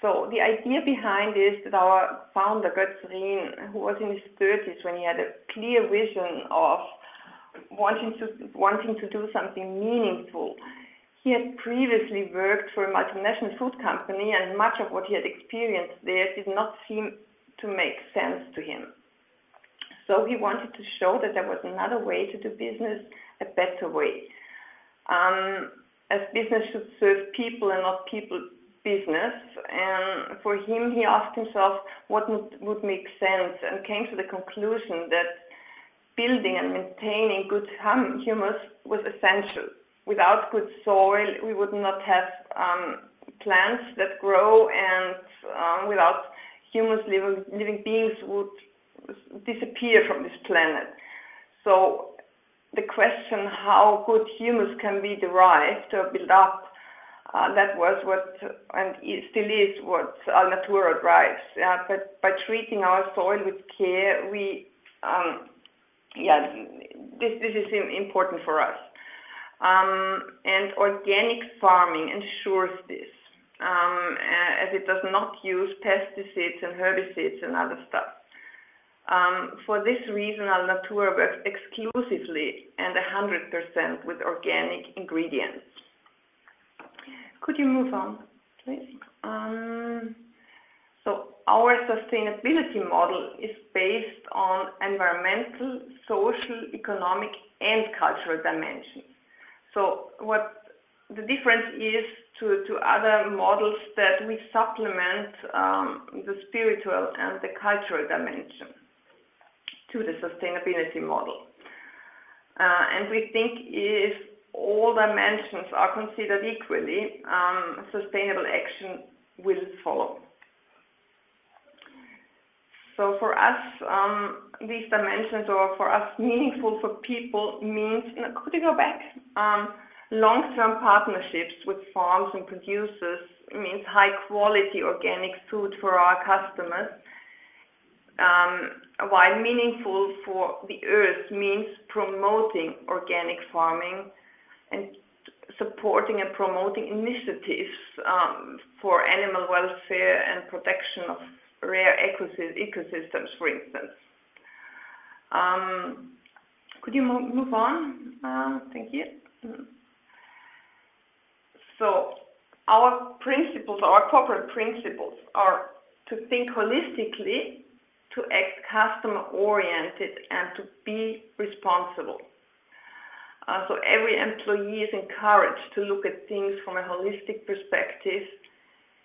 So the idea behind is that our founder, Götz, who was in his 30s when he had a clear vision of wanting to do something meaningful. He had previously worked for a multinational food company, and much of what he had experienced there did not seem to make sense to him. So he wanted to show that there was another way to do business, a better way. As business should serve people and not people business. And for him, he asked himself what would make sense, and came to the conclusion that building and maintaining good humus was essential. Without good soil, we would not have plants that grow, and without humus, living beings would disappear from this planet. So the question how good humus can be derived or built up, that was what, and it still is what Natura drives. But by treating our soil with care, we, this is important for us. And organic farming ensures this, as it does not use pesticides and herbicides and other stuff. For this reason, Natura works exclusively and 100% with organic ingredients. Could you move on, please? So our sustainability model is based on environmental, social, economic, and cultural dimensions. So what the difference is to other models, that we supplement the spiritual and the cultural dimension to the sustainability model. And we think if all dimensions are considered equally, sustainable action will follow. So for us, these dimensions, or for us, meaningful for people means, could you go back? Long-term partnerships with farms and producers means high-quality organic food for our customers, while meaningful for the earth means promoting organic farming and supporting and promoting initiatives for animal welfare and protection of rare ecosystems, for instance. Could you move on? Thank you. So our principles, our corporate principles, are to think holistically, to act customer-oriented, and to be responsible. So every employee is encouraged to look at things from a holistic perspective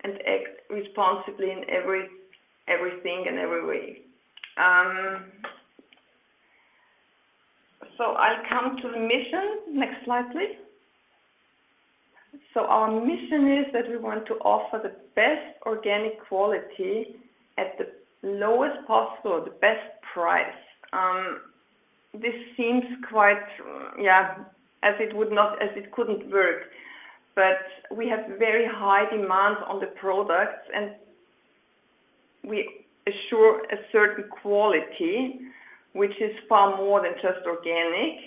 and act responsibly in everything and every way. So I'll come to the mission. Next slide, please. So our mission is that we want to offer the best organic quality at the lowest possible, or the best price. This seems quite, as it couldn't work. But we have very high demands on the products, and we assure a certain quality, which is far more than just organic.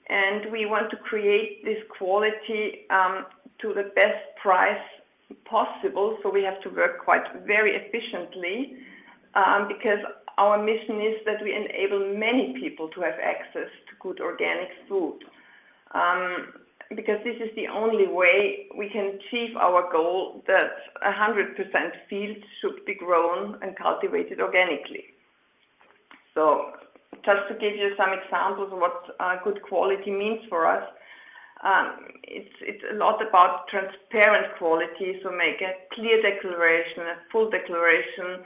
And we want to create this quality to the best price possible. So we have to work very efficiently, because our mission is that we enable many people to have access to good organic food. Because this is the only way we can achieve our goal that 100% fields should be grown and cultivated organically. So just to give you some examples of what good quality means for us, it's a lot about transparent quality, so make a clear declaration, a full declaration,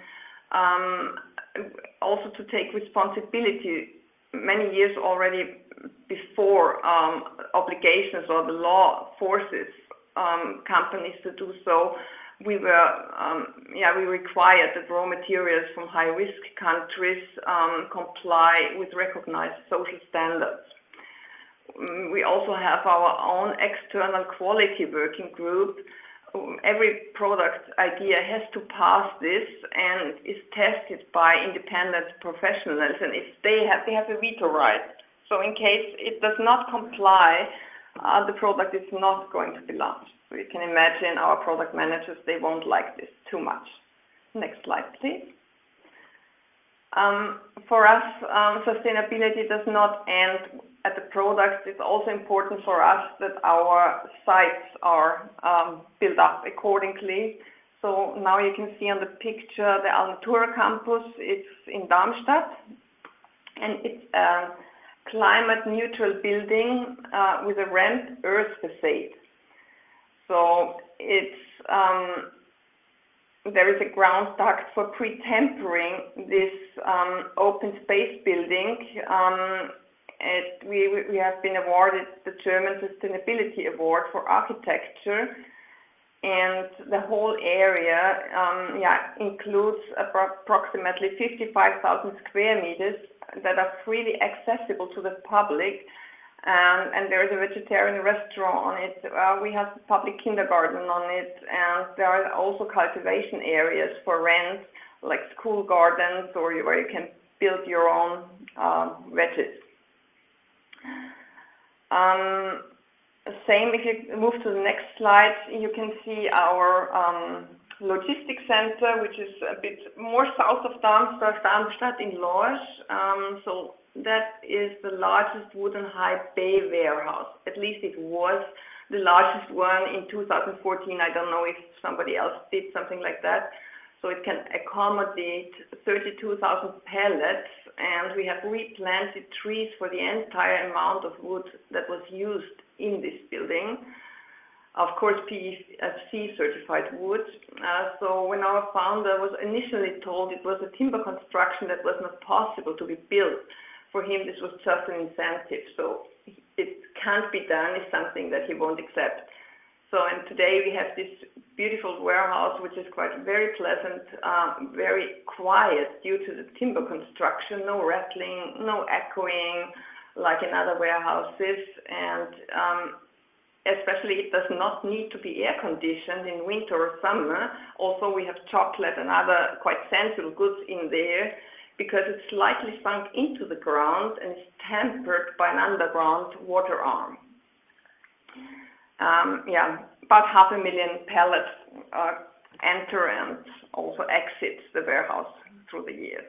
also to take responsibility. Many years already before obligations or the law forces companies to do so, we required that raw materials from high-risk countries comply with recognized social standards. We also have our own external quality working group. Every product idea has to pass this and is tested by independent professionals, and if they have a veto right. So in case it does not comply, the product is not going to be launched. So you can imagine our product managers, they won't like this too much. Next slide, please. For us, sustainability does not end at the products. It's also important for us that our sites are built up accordingly. So now you can see on the picture the Alnatura campus. It's in Darmstadt, and it's a climate neutral building with a ramped earth facade. So it's there is a ground duct for pre-tempering this open space building. We have been awarded the German Sustainability Award for architecture, and the whole area includes approximately 55,000 square meters that are freely accessible to the public, and there is a vegetarian restaurant on it. We have a public kindergarten on it, and there are also cultivation areas for rent, like school gardens, or where you can build your own veggies. Same if you move to the next slide, you can see our logistics center, which is a bit more south of Darmstadt in Lorsch. So that is the largest wooden high bay warehouse. At least it was the largest one in 2014. I don't know if somebody else did something like that. So it can accommodate 32,000 pallets, and we have replanted trees for the entire amount of wood that was used in this building. Of course, PEFC certified wood. So when our founder was initially told it was a timber construction that was not possible to be built, for him this was just an incentive. So it can't be done is something that he won't accept. So, and today we have this beautiful warehouse, which is quite very pleasant, very quiet due to the timber construction, no rattling, no echoing like in other warehouses, and especially it does not need to be air conditioned in winter or summer. Also, we have chocolate and other quite sensible goods in there because it's slightly sunk into the ground and is tempered by an underground water arm. Yeah, about 500,000 pallets enter and also exit the warehouse through the year.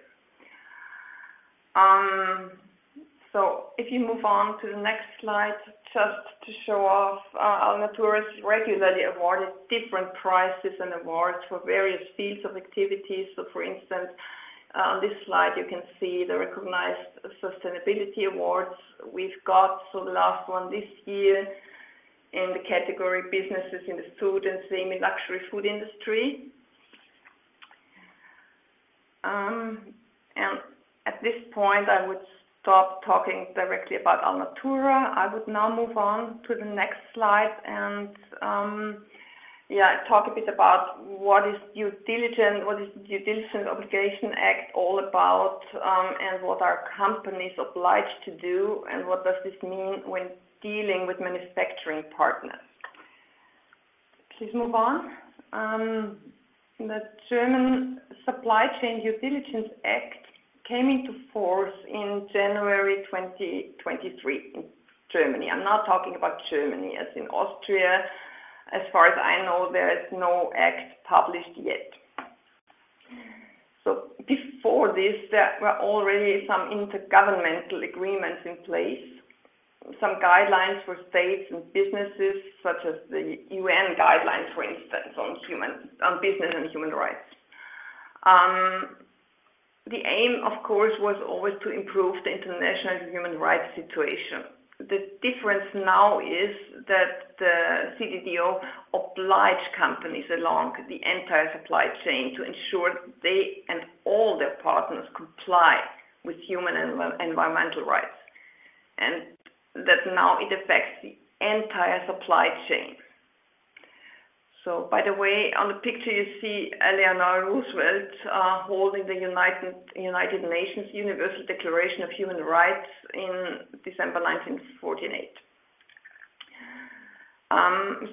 So if you move on to the next slide, just to show off, Alnatura is regularly awarded different prizes and awards for various fields of activities. So for instance, on this slide you can see the recognized sustainability awards we've got. So the last one this year in the category businesses in the food and semi-luxury food industry. And at this point I would stop talking directly about Alnatura. I would now move on to the next slide and talk a bit about what is due diligence, what is the Due Diligence Obligation Act all about, and what are companies obliged to do, and what does this mean when dealing with manufacturing partners. Please move on. The German Supply Chain Due Diligence Act came into force in January 2023 in Germany. I'm not talking about Germany, as in Austria. As far as I know, there is no act published yet. So before this, there were already some intergovernmental agreements in place, some guidelines for states and businesses, such as the UN guidelines, for instance, on business and human rights. The aim, of course, was always to improve the international human rights situation. The difference now is that the CDDO oblige companies along the entire supply chain to ensure they and all their partners comply with human and environmental rights. And that now it affects the entire supply chain. So, by the way, on the picture you see Eleanor Roosevelt holding the United Nations Universal Declaration of Human Rights in December 1948.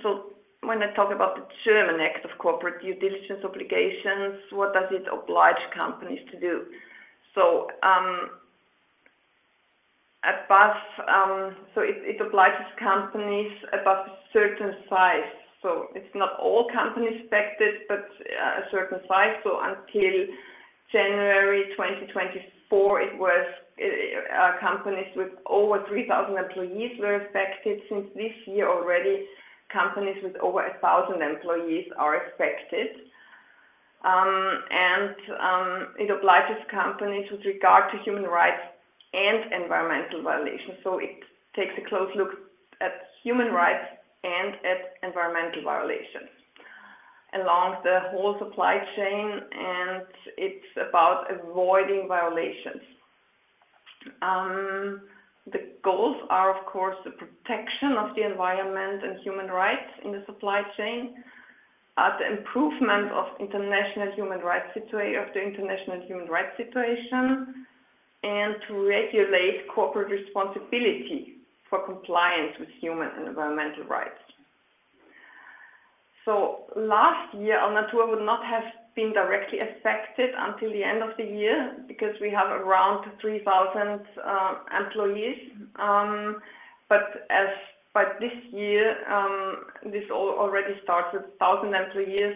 So, when I talk about the German Act of Corporate Due Diligence Obligations, what does it oblige companies to do? So, it obliges companies above a certain size. So it's not all companies affected, but a certain size. So until January 2024, it was companies with over 3,000 employees were affected. Since this year already, companies with over 1,000 employees are affected. It obliges companies with regard to human rights and environmental violations. So it takes a close look at human rights and at environmental violations along the whole supply chain, and it's about avoiding violations. The goals are, of course, the protection of the environment and human rights in the supply chain, the improvement of the international human rights situation, and to regulate corporate responsibility for compliance with human and environmental rights. So last year, Alnatura would not have been directly affected until the end of the year because we have around 3,000 employees. But as by this year, this already starts with 1,000 employees,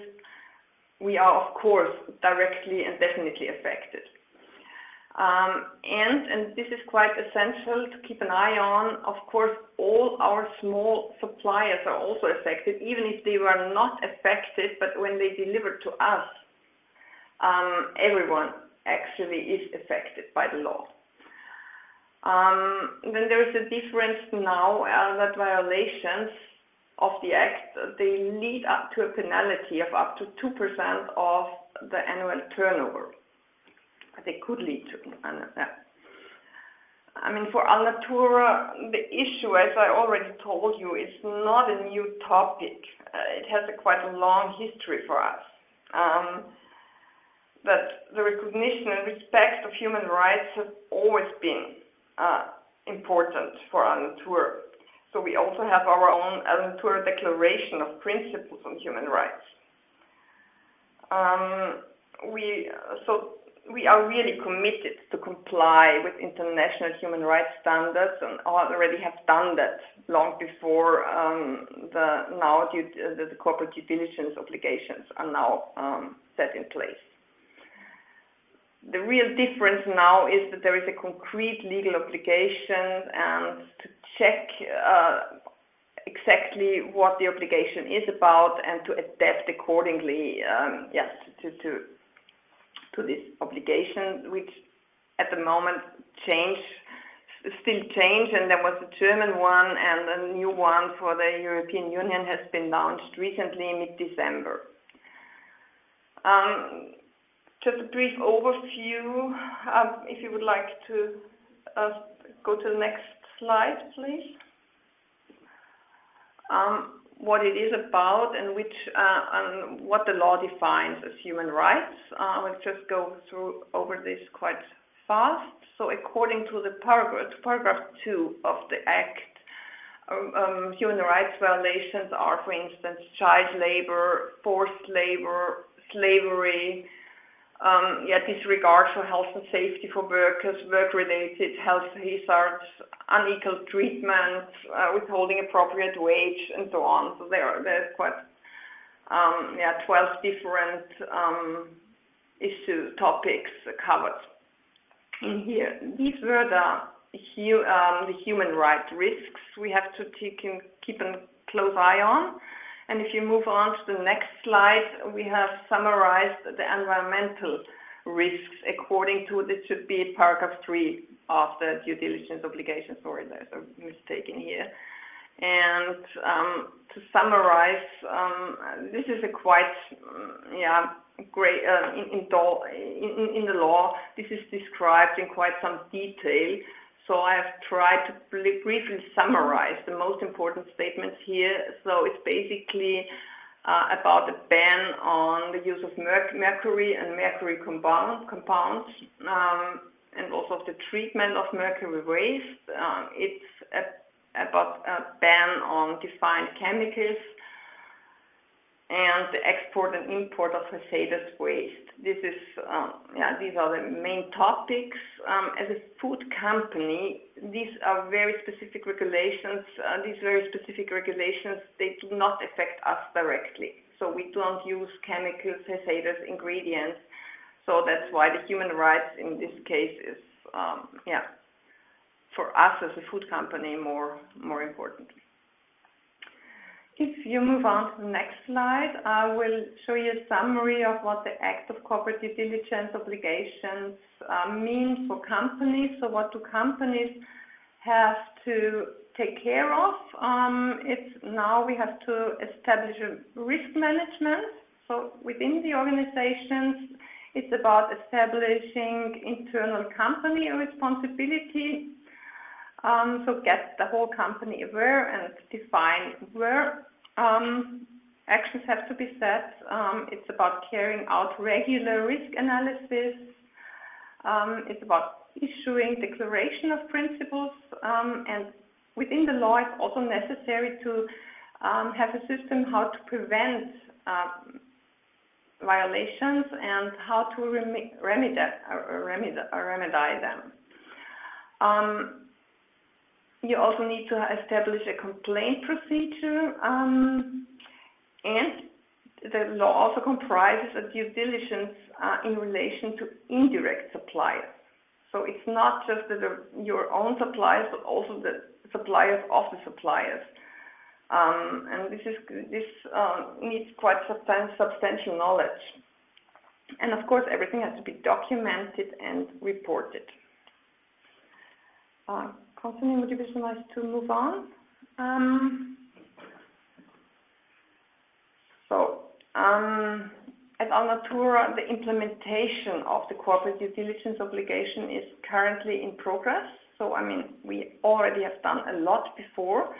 we are, of course, directly and definitely affected. And this is quite essential to keep an eye on. Of course, all our small suppliers are also affected, even if they were not affected, but when they deliver to us, everyone actually is affected by the law. Then there is a difference now that violations of the Act, they lead up to a penalty of up to 2% of the annual turnover. They could lead to. I mean, for Alnatura, the issue, as I already told you, is not a new topic. It has a quite a long history for us. But the recognition and respect of human rights has always been important for Alnatura. So we also have our own Alnatura Declaration of Principles on Human Rights. We are really committed to comply with international human rights standards and already have done that long before the corporate due diligence obligations are now set in place. The real difference now is that there is a concrete legal obligation and to check exactly what the obligation is about and to adapt accordingly to this obligation, which at the moment still change, and there was a German one and a new one for the European Union has been launched recently mid-December. Just a brief overview, if you would like to go to the next slide, please. What it is about and what the law defines as human rights. I'll just go over this quite fast. So according to the paragraph 2 of the Act, human rights violations are, for instance, child labor, forced labor, slavery, disregard for health and safety for workers, work-related health hazards, unequal treatment, withholding appropriate wage, and so on. So there's quite 12 different topics covered in here. These were the human rights risks we have to keep a close eye on. And if you move on to the next slide, we have summarized the environmental risks according to, this should be paragraph 3 of the due diligence obligation. Sorry, there's a mistake in here. And to summarize, this is a quite great, in the law, this is described in quite some detail. So I have tried to briefly summarize the most important statements here. So it's basically about the ban on the use of mercury and mercury compounds, and also the treatment of mercury waste. It's about a ban on defined chemicals and the export and import of hazardous waste. This is, these are the main topics. As a food company, these are very specific regulations. These very specific regulations, they do not affect us directly. So we don't use chemicals, hazardous ingredients. So that's why the human rights in this case is, for us as a food company, more important. If you move on to the next slide, I will show you a summary of what the Act of Corporate Due Diligence Obligations means for companies. So what do companies have to take care of? Now we have to establish a risk management. So within the organizations, it's about establishing internal company responsibility. So get the whole company aware and define where actions have to be set. It's about carrying out regular risk analysis. It's about issuing declaration of principles. And within the law, it's also necessary to have a system how to prevent violations and how to remedy them. You also need to establish a complaint procedure, and the law also comprises a due diligence in relation to indirect suppliers. So it's not just your own suppliers, but also the suppliers of the suppliers. And this needs quite substantial knowledge. And of course, everything has to be documented and reported. Constantine, would you be so nice to move on? At Alnatura, the implementation of the corporate due diligence obligation is currently in progress. So, I mean, we already have done a lot before,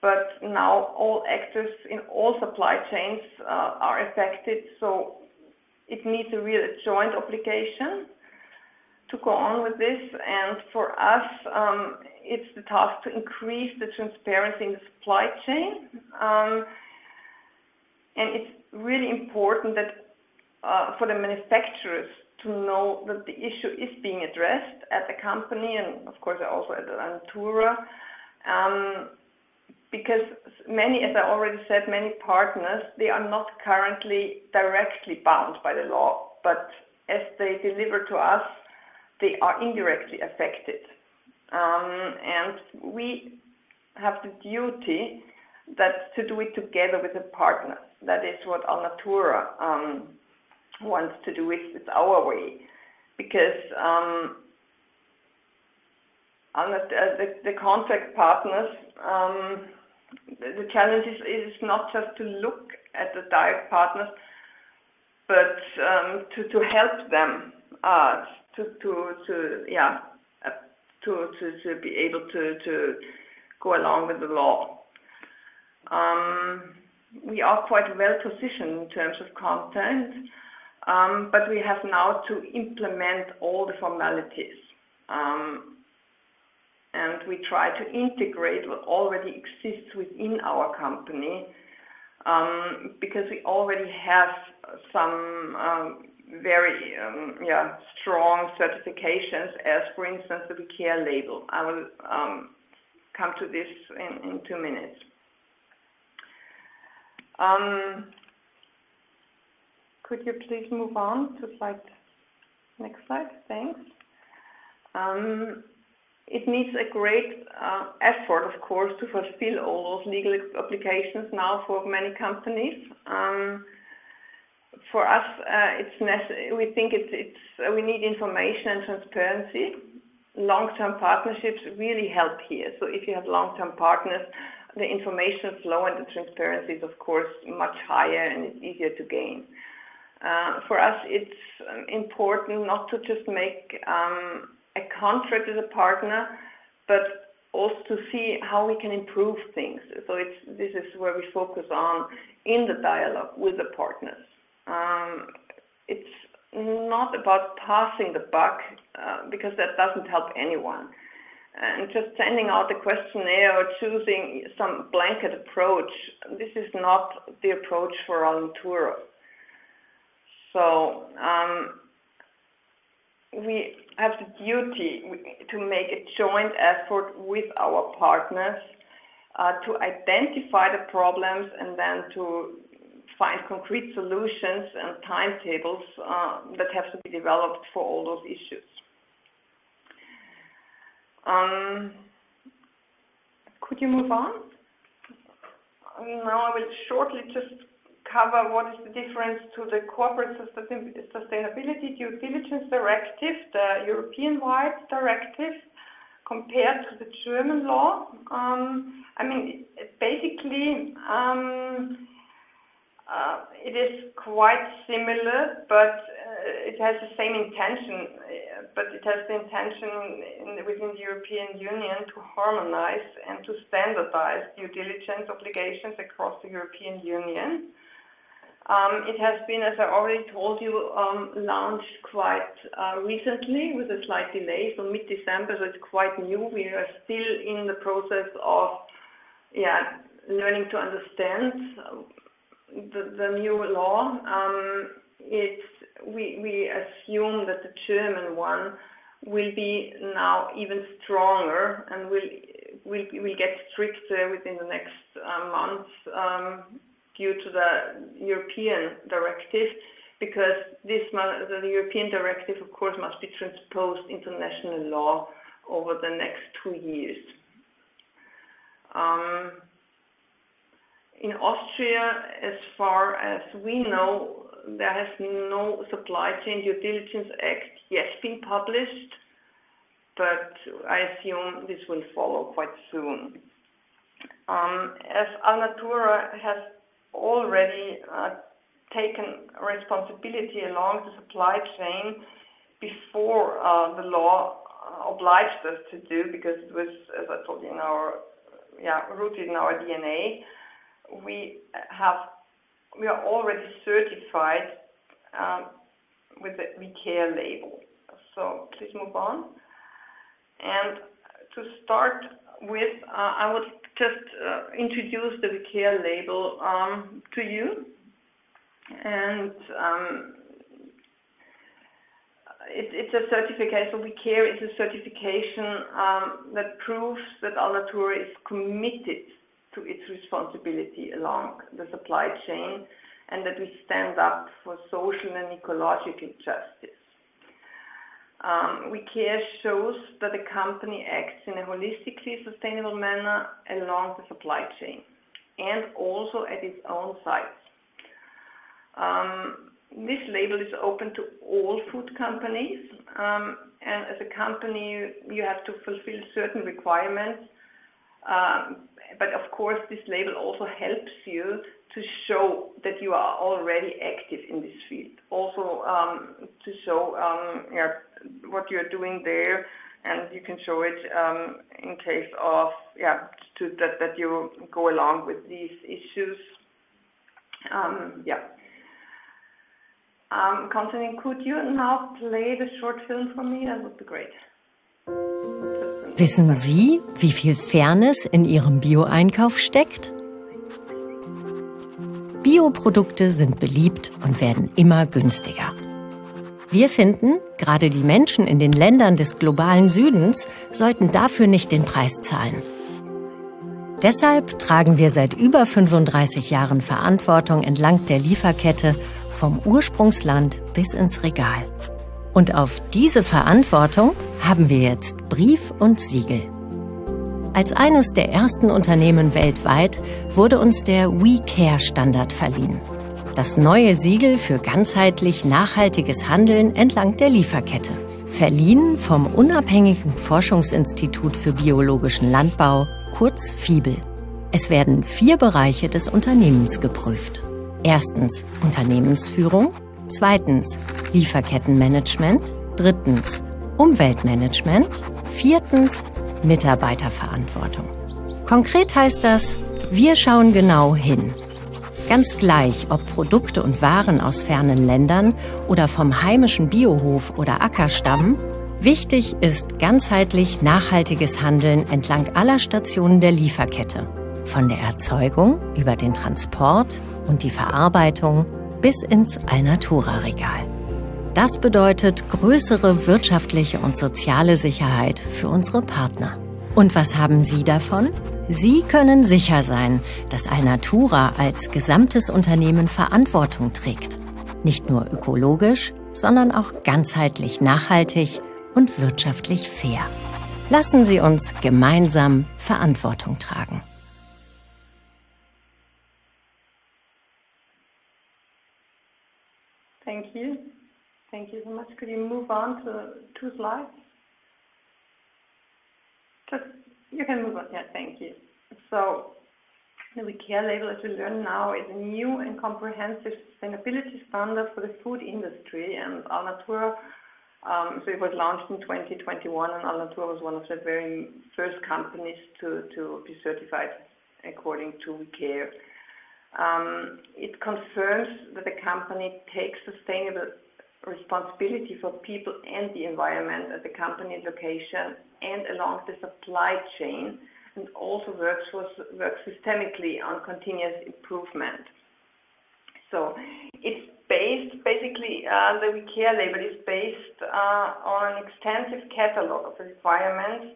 but now all actors in all supply chains are affected. So it needs a real joint obligation to go on with this. And for us, it's the task to increase the transparency in the supply chain. And it's really important that for the manufacturers to know that the issue is being addressed at the company and of course also at Alnatura, because many, as I already said, many partners, they are not currently directly bound by the law, but as they deliver to us, they are indirectly affected. And we have the duty that to do it together with a partner. That is what Alnatura wants to do. It's our way, because the contract partners, the challenge is not just to look at the direct partners, but to help them to be able to go along with the law. We are quite well positioned in terms of content, but we have now to implement all the formalities. And we try to integrate what already exists within our company, because we already have some very strong certifications, as for instance the WCARE label. I will come to this in 2 minutes. Could you please move on to next slide? Thanks. It needs a great effort, of course, to fulfill all those legal obligations now for many companies. For us, it's necessary. We think we need information and transparency. Long-term partnerships really help here. So if you have long-term partners, the information flow and the transparency is, of course, much higher and it's easier to gain. For us, it's important not to just make a contract with a partner, but also to see how we can improve things. So this is where we focus on in the dialogue with the partners. It's not about passing the buck, because that doesn't help anyone. And just sending out a questionnaire or choosing some blanket approach, this is not the approach for Alnatura. So we have the duty to make a joint effort with our partners to identify the problems and then to find concrete solutions and timetables that have to be developed for all those issues. Could you move on? Now I will shortly just cover what is the difference to the Corporate Sustainability Due Diligence Directive, the European-wide directive, compared to the German law. I mean, basically, it is quite similar, but it has the same intention, but it has the intention within the European Union to harmonize and to standardize due diligence obligations across the European Union. It has been, as I already told you, launched quite recently with a slight delay, so mid-December, so it's quite new. We are still in the process of learning to understand the new law. We assume that the German one will be now even stronger and will get stricter within the next months due to the European directive, because the European directive, of course, must be transposed into national law over the next 2 years. in Austria, as far as we know, there has no Supply Chain Due Diligence Act yet been published, but I assume this will follow quite soon. As Alnatura has already taken responsibility along the supply chain before the law obliged us to do, because it was, as I told you, in our rooted in our DNA. We are already certified with the We Care label. So please move on. And to start with, I would just introduce the We Care label to you. And it's a certification. So We Care is a certification that proves that Alnatura is committed to its responsibility along the supply chain, and that we stand up for social and ecological justice. We Care shows that a company acts in a holistically sustainable manner along the supply chain and also at its own sites. This label is open to all food companies, and as a company you have to fulfill certain requirements, but of course this label also helps you to show that you are already active in this field, also to show what you're doing there, and you can show it in case of that you go along with these issues. Konstantin, could you now play the short film for me? That would be great. Wissen Sie, wie viel Fairness in Ihrem Bio-Einkauf steckt? Bioprodukte sind beliebt und werden immer günstiger. Wir finden, gerade die Menschen in den Ländern des globalen Südens sollten dafür nicht den Preis zahlen. Deshalb tragen wir seit über 35 Jahren Verantwortung entlang der Lieferkette vom Ursprungsland bis ins Regal. Und auf diese Verantwortung haben wir jetzt Brief und Siegel. Als eines der ersten Unternehmen weltweit wurde uns der We Care Standard verliehen. Das neue Siegel für ganzheitlich nachhaltiges Handeln entlang der Lieferkette. Verliehen vom unabhängigen Forschungsinstitut für biologischen Landbau, kurz FIBEL. Es werden 4 Bereiche des Unternehmens geprüft. Erstens Unternehmensführung, zweitens Lieferkettenmanagement, drittens Umweltmanagement, viertens Mitarbeiterverantwortung. Konkret heißt das, wir schauen genau hin. Ganz gleich, ob Produkte und Waren aus fernen Ländern oder vom heimischen Biohof oder Acker stammen, wichtig ist ganzheitlich nachhaltiges Handeln entlang aller Stationen der Lieferkette. Von der Erzeugung über den Transport und die Verarbeitung bis ins Alnatura-Regal. Das bedeutet größere wirtschaftliche und soziale Sicherheit für unsere Partner. Und was haben Sie davon? Sie können sicher sein, dass Alnatura als gesamtes Unternehmen Verantwortung trägt. Nicht nur ökologisch, sondern auch ganzheitlich nachhaltig und wirtschaftlich fair. Lassen Sie uns gemeinsam Verantwortung tragen. Thank you. Thank you so much. Could you move on to 2 slides? You can move on. Yeah, thank you. So, the We Care label, as we learn now, is a new and comprehensive sustainability standard for the food industry, and Alnatura, so it was launched in 2021, and Alnatura was one of the very first companies to be certified according to We Care. It confirms that the company takes sustainable responsibility for people and the environment at the company location and along the supply chain, and also works systemically on continuous improvement. So it's based, basically, the We Care label is based on an extensive catalog of requirements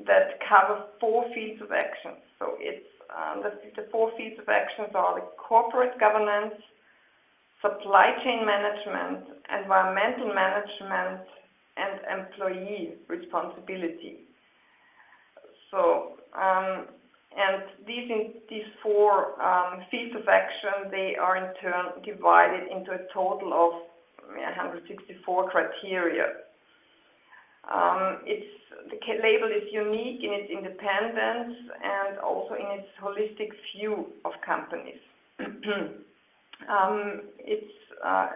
that cover 4 fields of action. So it's the 4 fields of actions are the corporate governance, supply chain management, environmental management, and employee responsibility. So And these four fields of action, they are in turn divided into a total of 164 criteria. The label is unique in its independence and also in its holistic view of companies.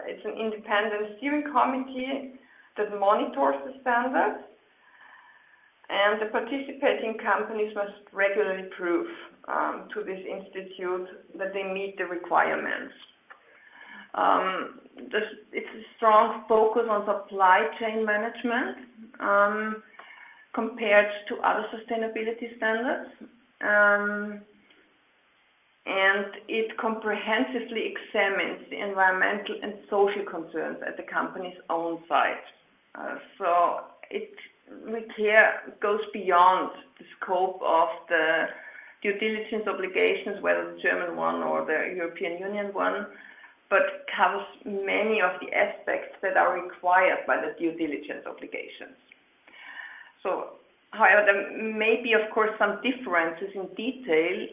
It's an independent steering committee that monitors the standards, and the participating companies must regularly prove to this institute that they meet the requirements. It's a strong focus on supply chain management compared to other sustainability standards, and it comprehensively examines the environmental and social concerns at the company's own site. So WeCare goes beyond the scope of the due diligence obligations, whether the German one or the European Union one, but covers many of the aspects that are required by the due diligence obligations. So, however, there may be, of course, some differences in detail,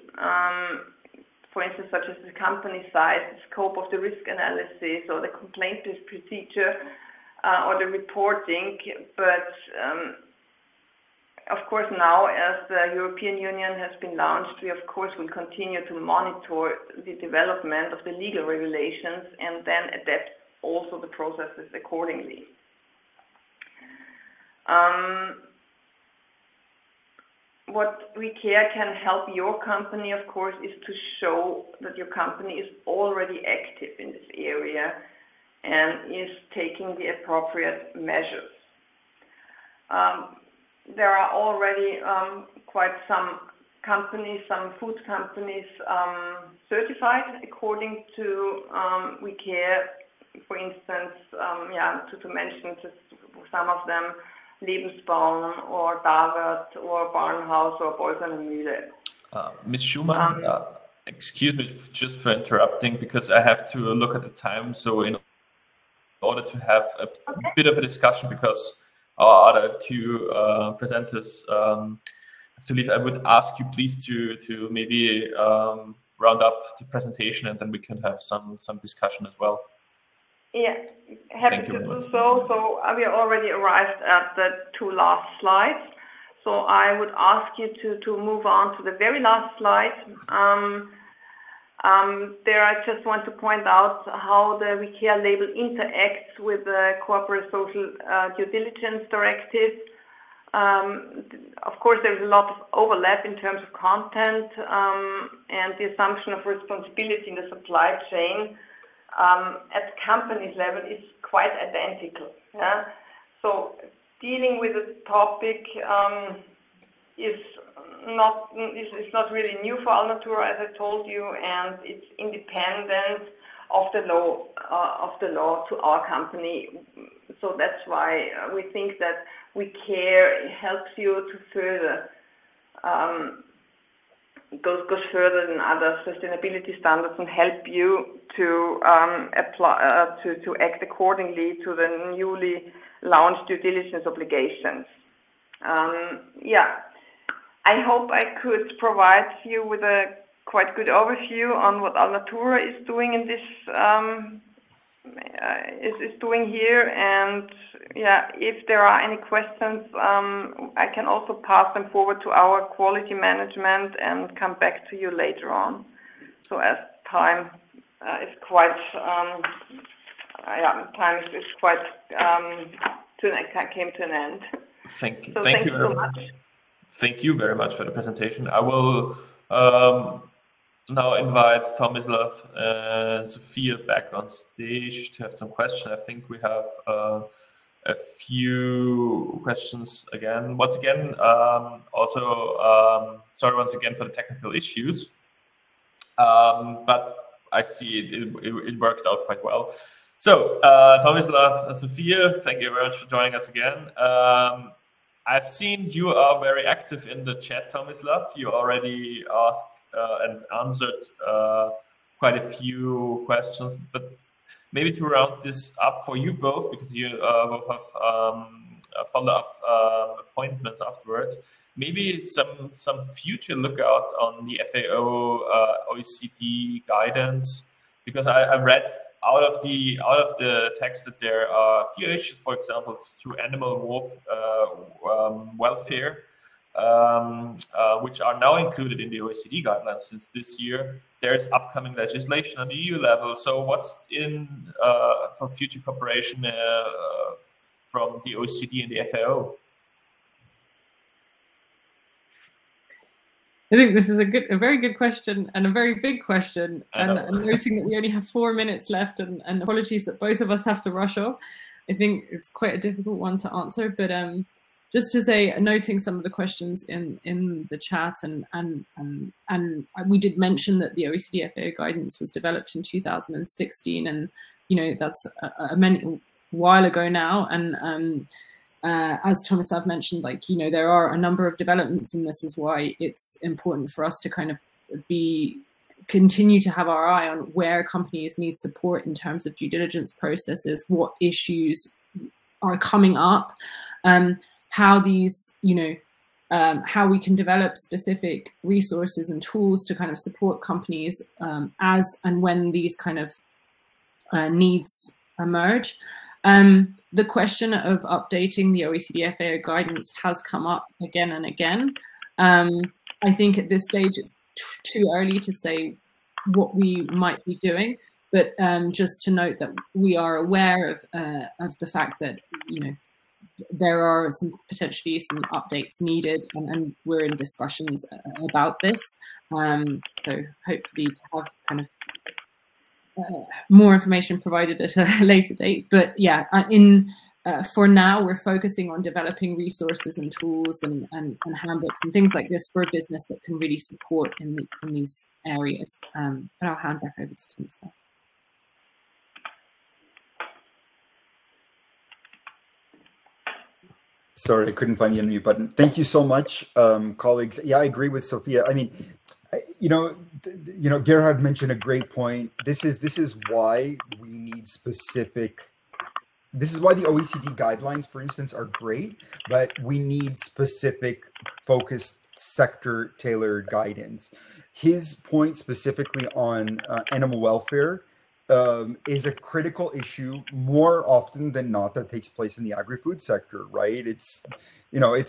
for instance, such as the company size, the scope of the risk analysis, or the complaint procedure, or the reporting. But, of course, now, as the European Union has been launched, we, of course, will continue to monitor the development of the legal regulations and then adapt also the processes accordingly. What WeCare can help your company, of course, is to show that your company is already active in this area and is taking the appropriate measures. There are already quite some companies, some food companies certified according to WeCare. For instance, to mention just some of them, Lebensbaum or David or Barnhouse or Bolsener Mühle. Ms. Schumann, excuse me just for interrupting, because I have to look at the time. So in order to have a bit of a discussion, because our other two presenters have to leave, I would ask you please to maybe round up the presentation, and then we can have some discussion as well. Yeah, happy to do so. So we already arrived at the two last slides. So I would ask you to move on to the very last slide. There I just want to point out how the WeCare label interacts with the Corporate Social Due Diligence Directive. Of course, there's a lot of overlap in terms of content, and the assumption of responsibility in the supply chain at company's level is quite identical. Yeah? So dealing with the topic is not really new for Alnatura, as I told you, and it's independent of the law to our company. So that's why we think that WeCare helps you to further goes further than other sustainability standards and help you to apply to act accordingly to the newly launched due diligence obligations. I hope I could provide you with a quite good overview on what Alnatura is doing in this is doing here, and if there are any questions, I can also pass them forward to our quality management and come back to you later on. So as time is quite came to an end. Thank you. So thank you so much. Thank you very much for the presentation. I will now invite Tomislav and Sophia back on stage to have some questions. I think we have a few questions again. Once again, sorry once again for the technical issues, but I see it worked out quite well. So Tomislav and Sophia, thank you very much for joining us again. I've seen you are very active in the chat, Tomislav. You already asked and answered quite a few questions, but maybe to round this up for you both, because you both have follow-up appointments afterwards. maybe some future lookout on the FAO OECD guidance, because I read out of the text that there are a few issues, for example, to animal welfare, which are now included in the OECD guidelines since this year. There's upcoming legislation on the EU level. So what's in for future cooperation from the OECD and the FAO? I think this is a very good question and a very big question. And noting that we only have 4 minutes left, and apologies that both of us have to rush off. I think it's quite a difficult one to answer, but just to say, noting some of the questions in the chat, and we did mention that the OECD FAO guidance was developed in 2016, and that's a while ago now, and as Thomas have mentioned, there are a number of developments, and this is why it's important for us to kind of continue to have our eye on where companies need support in terms of due diligence processes, what issues are coming up, how these, how we can develop specific resources and tools to kind of support companies as and when these kind of needs emerge. The question of updating the OECD FAO guidance has come up again and again. I think at this stage it's too early to say what we might be doing, but just to note that we are aware of the fact that there are potentially some updates needed, and we're in discussions about this. So hopefully to have kind of more information provided at a later date. But yeah, for now, we're focusing on developing resources and tools and handbooks and things like this for a business that can really support in these areas. But I'll hand back over to Thomas. Sorry, I couldn't find the unmute button. Thank you so much, colleagues. Yeah, I agree with Sophia. I mean, Gerhard mentioned a great point. This is why we need specific. This is why the OECD guidelines, for instance, are great, but we need specific, focused, sector-tailored guidance. His point specifically on animal welfare is a critical issue more often than not that takes place in the agri-food sector, right? It's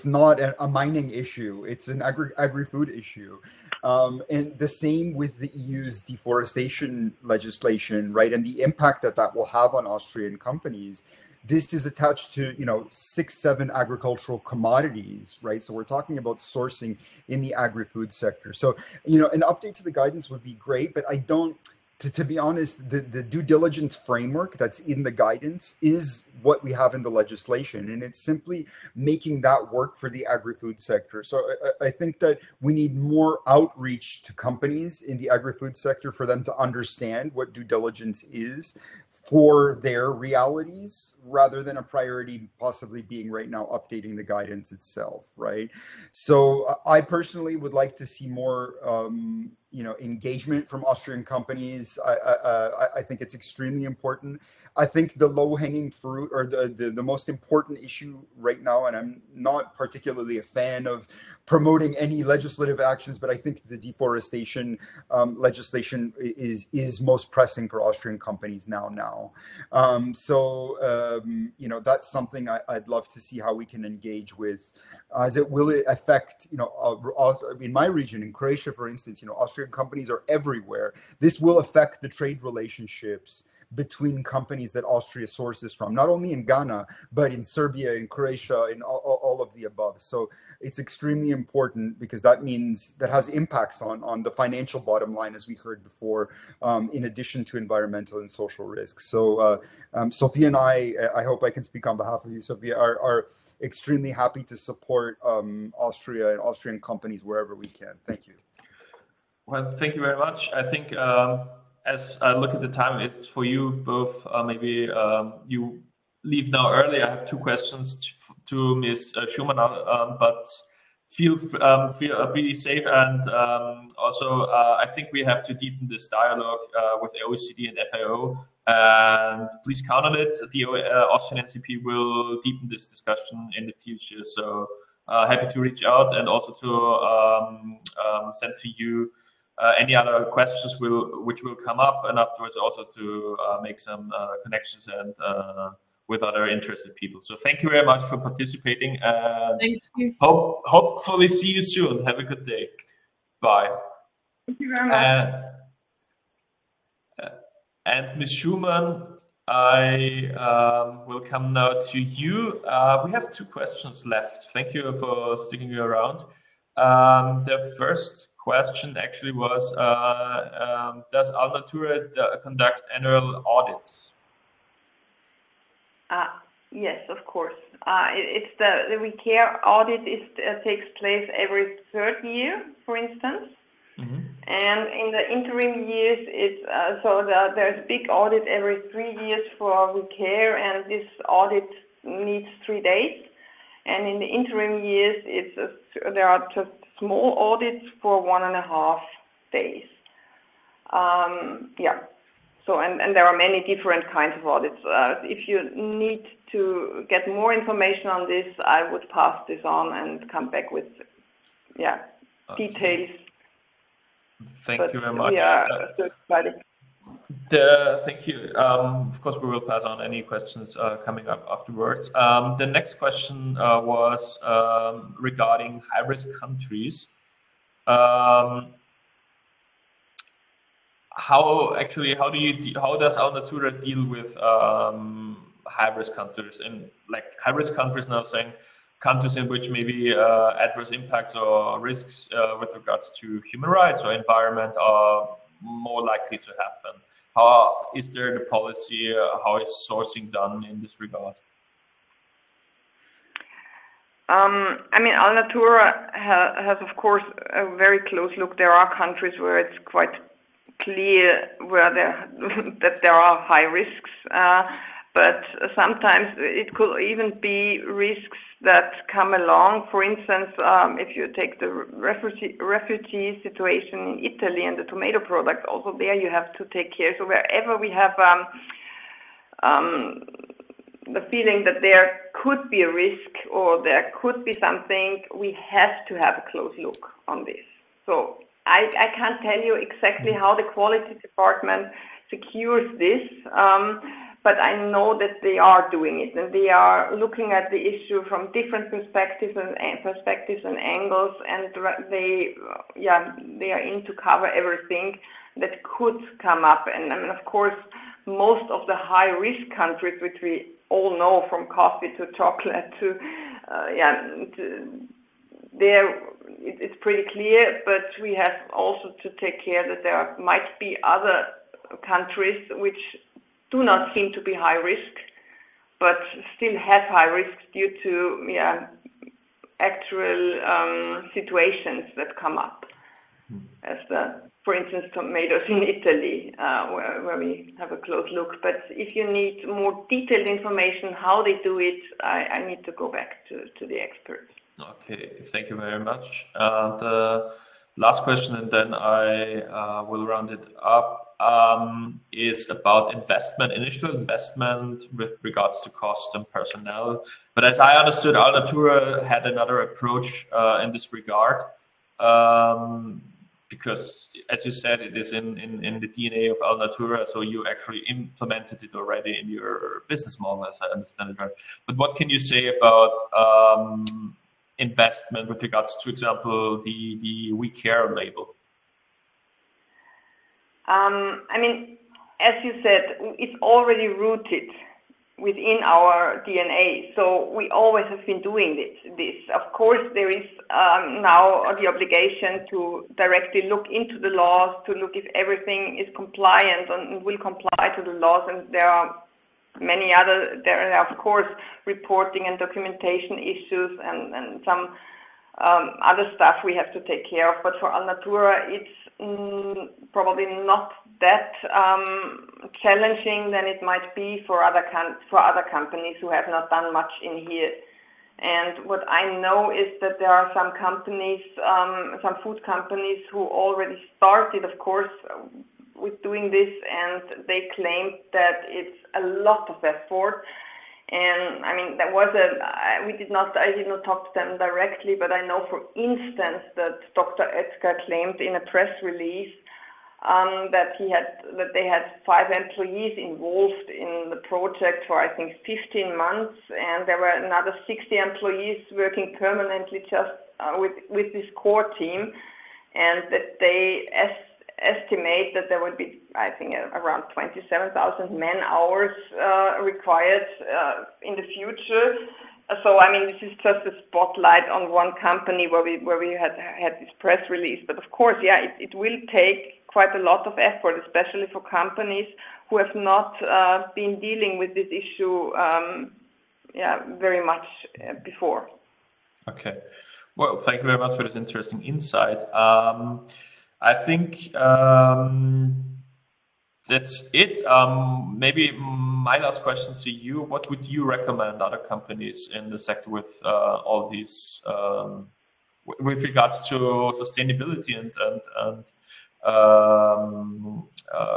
not a mining issue, it's an agri-food issue. And the same with the EU's deforestation legislation, right? And the impact that will have on Austrian companies. This is attached to, 6-7 agricultural commodities, right? So we're talking about sourcing in the agri-food sector. So, an update to the guidance would be great, but I don't, to be honest, the due diligence framework that's in the guidance is what we have in the legislation, and it's simply making that work for the agri-food sector. So I think that we need more outreach to companies in the agri-food sector for them to understand what due diligence is for their realities, rather than a priority possibly being right now updating the guidance itself, right? So I personally would like to see more engagement from Austrian companies. I think it's extremely important. I think the low-hanging fruit, or the most important issue right now, and I'm not particularly a fan of promoting any legislative actions, but I think the deforestation legislation is most pressing for Austrian companies now. That's something I'd love to see how we can engage with, as it will affect, in my region, in Croatia, for instance, Austrian companies are everywhere. This will affect the trade relationships between companies that Austria sources from, not only in Ghana, but in Serbia, in Croatia, in all of the above. So it's extremely important, because that means that has impacts on the financial bottom line, as we heard before, in addition to environmental and social risks. So Sophia and I hope I can speak on behalf of you, Sophia, are extremely happy to support Austria and Austrian companies wherever we can. Thank you. Well, thank you very much. I think as I look at the time, it's for you both. Maybe you leave now early. I have two questions to Ms. Schumann, but feel really safe. And also, I think we have to deepen this dialogue with the OECD and FAO. And please count on it. The Austrian NCP will deepen this discussion in the future. So happy to reach out and also to send to you any other questions which will come up, and afterwards also to make some connections and with other interested people. So thank you very much for participating, and Thank you. hopefully see you soon. Have a good day. Bye. Thank you very much. And Ms. Schumann, I will come now to you. We have 2 questions left. Thank you for sticking around. The first question actually was, does Alnatura conduct annual audits? Yes, of course. It's the We Care audit takes place every 3rd year, for instance. Mm-hmm. And in the interim years, there's a big audit every 3 years for We Care, and this audit needs 3 days. And in the interim years, there are just small audits for 1.5 days. Yeah. So, and there are many different kinds of audits. If you need to get more information on this, I would pass this on and come back with, details. Thank you very much. Thank you. Of course, we will pass on any questions coming up afterwards. The next question was regarding high-risk countries. How does Alnatura deal with high-risk countries? And like high-risk countries, now saying countries in which maybe adverse impacts or risks with regards to human rights or environment are more likely to happen. How is there the policy? How is sourcing done in this regard? I mean, Alnatura has, of course, a very close look. There are countries where it's quite clear that there are high risks, but sometimes it could even be risks that come along. For instance, if you take the refugee situation in Italy and the tomato products, also there you have to take care. So wherever we have the feeling that there could be a risk or there could be something, we have to have a close look on this. So I can't tell you exactly how the quality department secures this, but I know that they are doing it, and they are looking at the issue from different perspectives and angles, and they are in to cover everything that could come up. And I mean, of course, most of the high-risk countries, which we all know, from coffee to chocolate to it's pretty clear, but we have also to take care that there might be other countries which do not seem to be high risk, but still have high risks due to actual situations that come up, as for instance, tomatoes in Italy, where we have a close look. But if you need more detailed information how they do it, I need to go back to the experts. Okay, thank you very much. The last question, and then I will round it up, is about initial investment with regards to cost and personnel. But as I understood, Alnatura had another approach in this regard, because, as you said, it is in the DNA of Alnatura, so you actually implemented it already in your business model, as I understand it, right? But what can you say about investment with regards to, for example, the We Care label? I mean, as you said, it's already rooted within our DNA, so we always have been doing this. Of course, there is now the obligation to directly look into the laws, to look if everything is compliant and will comply to the laws, and there are many other, there are of course reporting and documentation issues and some other stuff we have to take care of. But for Alnatura, it's probably not that challenging than it might be for other companies who have not done much in here. And what I know is that there are some companies, some food companies, who already started, of course, with doing this, and they claim that it's a lot of effort. And I mean, there was I did not talk to them directly, but I know, for instance, that Dr. Oetker claimed in a press release that they had 5 employees involved in the project for, I think, 15 months, and there were another 60 employees working permanently just with this core team, and that they estimate that there would be, I think, around 27,000 man-hours required in the future. So, I mean, this is just a spotlight on one company where we had this press release. But of course, yeah, it will take quite a lot of effort, especially for companies who have not been dealing with this issue very much before. Okay. Well, thank you very much for this interesting insight. I think that's it. Maybe my last question to you: what would you recommend other companies in the sector with all these, with regards to sustainability and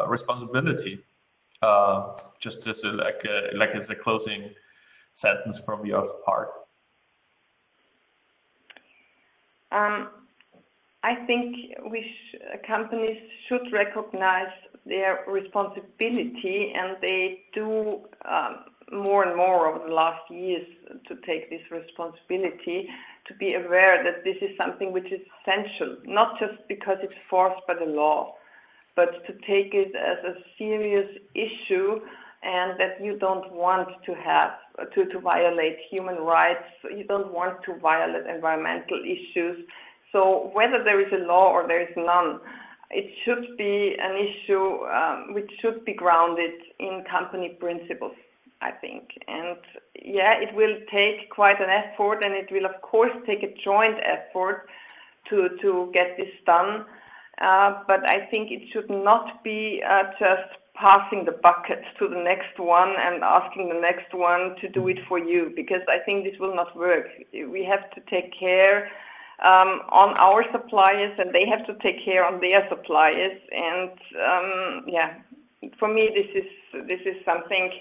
responsibility? Just as as a closing sentence from your part. I think companies should recognize their responsibility, and they do more and more over the last years to take this responsibility, to be aware that this is something which is essential, not just because it's forced by the law, but to take it as a serious issue, and that you don't want to violate human rights, you don't want to violate environmental issues. So whether there is a law or there is none, it should be an issue which should be grounded in company principles, I think. And yeah, it will take quite an effort, and it will of course take a joint effort to get this done. But I think it should not be just passing the bucket to the next one and asking the next one to do it for you, because I think this will not work. We have to take care on our suppliers, and they have to take care on their suppliers. And yeah, for me, this is something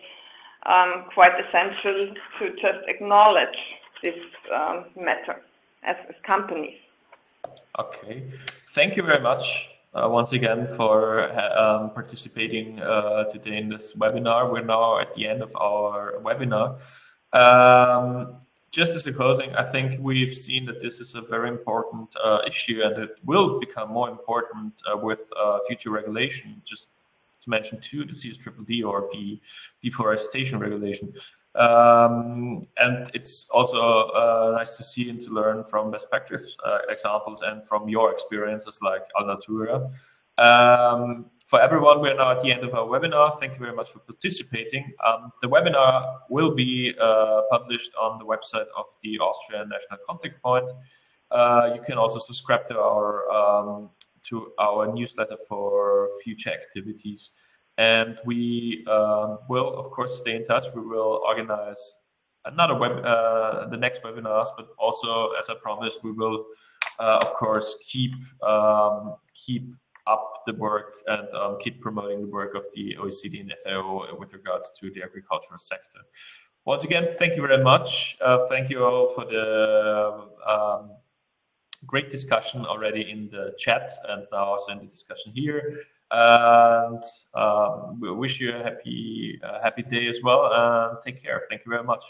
quite essential to just acknowledge this matter as companies. Okay, thank you very much once again for participating today in this webinar. We're now at the end of our webinar. Just as a closing, I think we've seen that this is a very important issue, and it will become more important with future regulation. Just to mention two, the CSDDD or the deforestation regulation. And it's also nice to see and to learn from best practice examples and from your experiences like Alnatura. For everyone, we're now at the end of our webinar. Thank you very much for participating. The webinar will be published on the website of the Austrian National Contact Point. You can also subscribe to our newsletter for future activities. And we will, of course, stay in touch. We will organize another the next webinars, but also, as I promised, we will, of course, keep up the work and keep promoting the work of the OECD and FAO with regards to the agricultural sector. Once again, thank you very much. Thank you all for the great discussion already in the chat and now also in the discussion here. And we wish you a happy day as well, and take care. Thank you very much.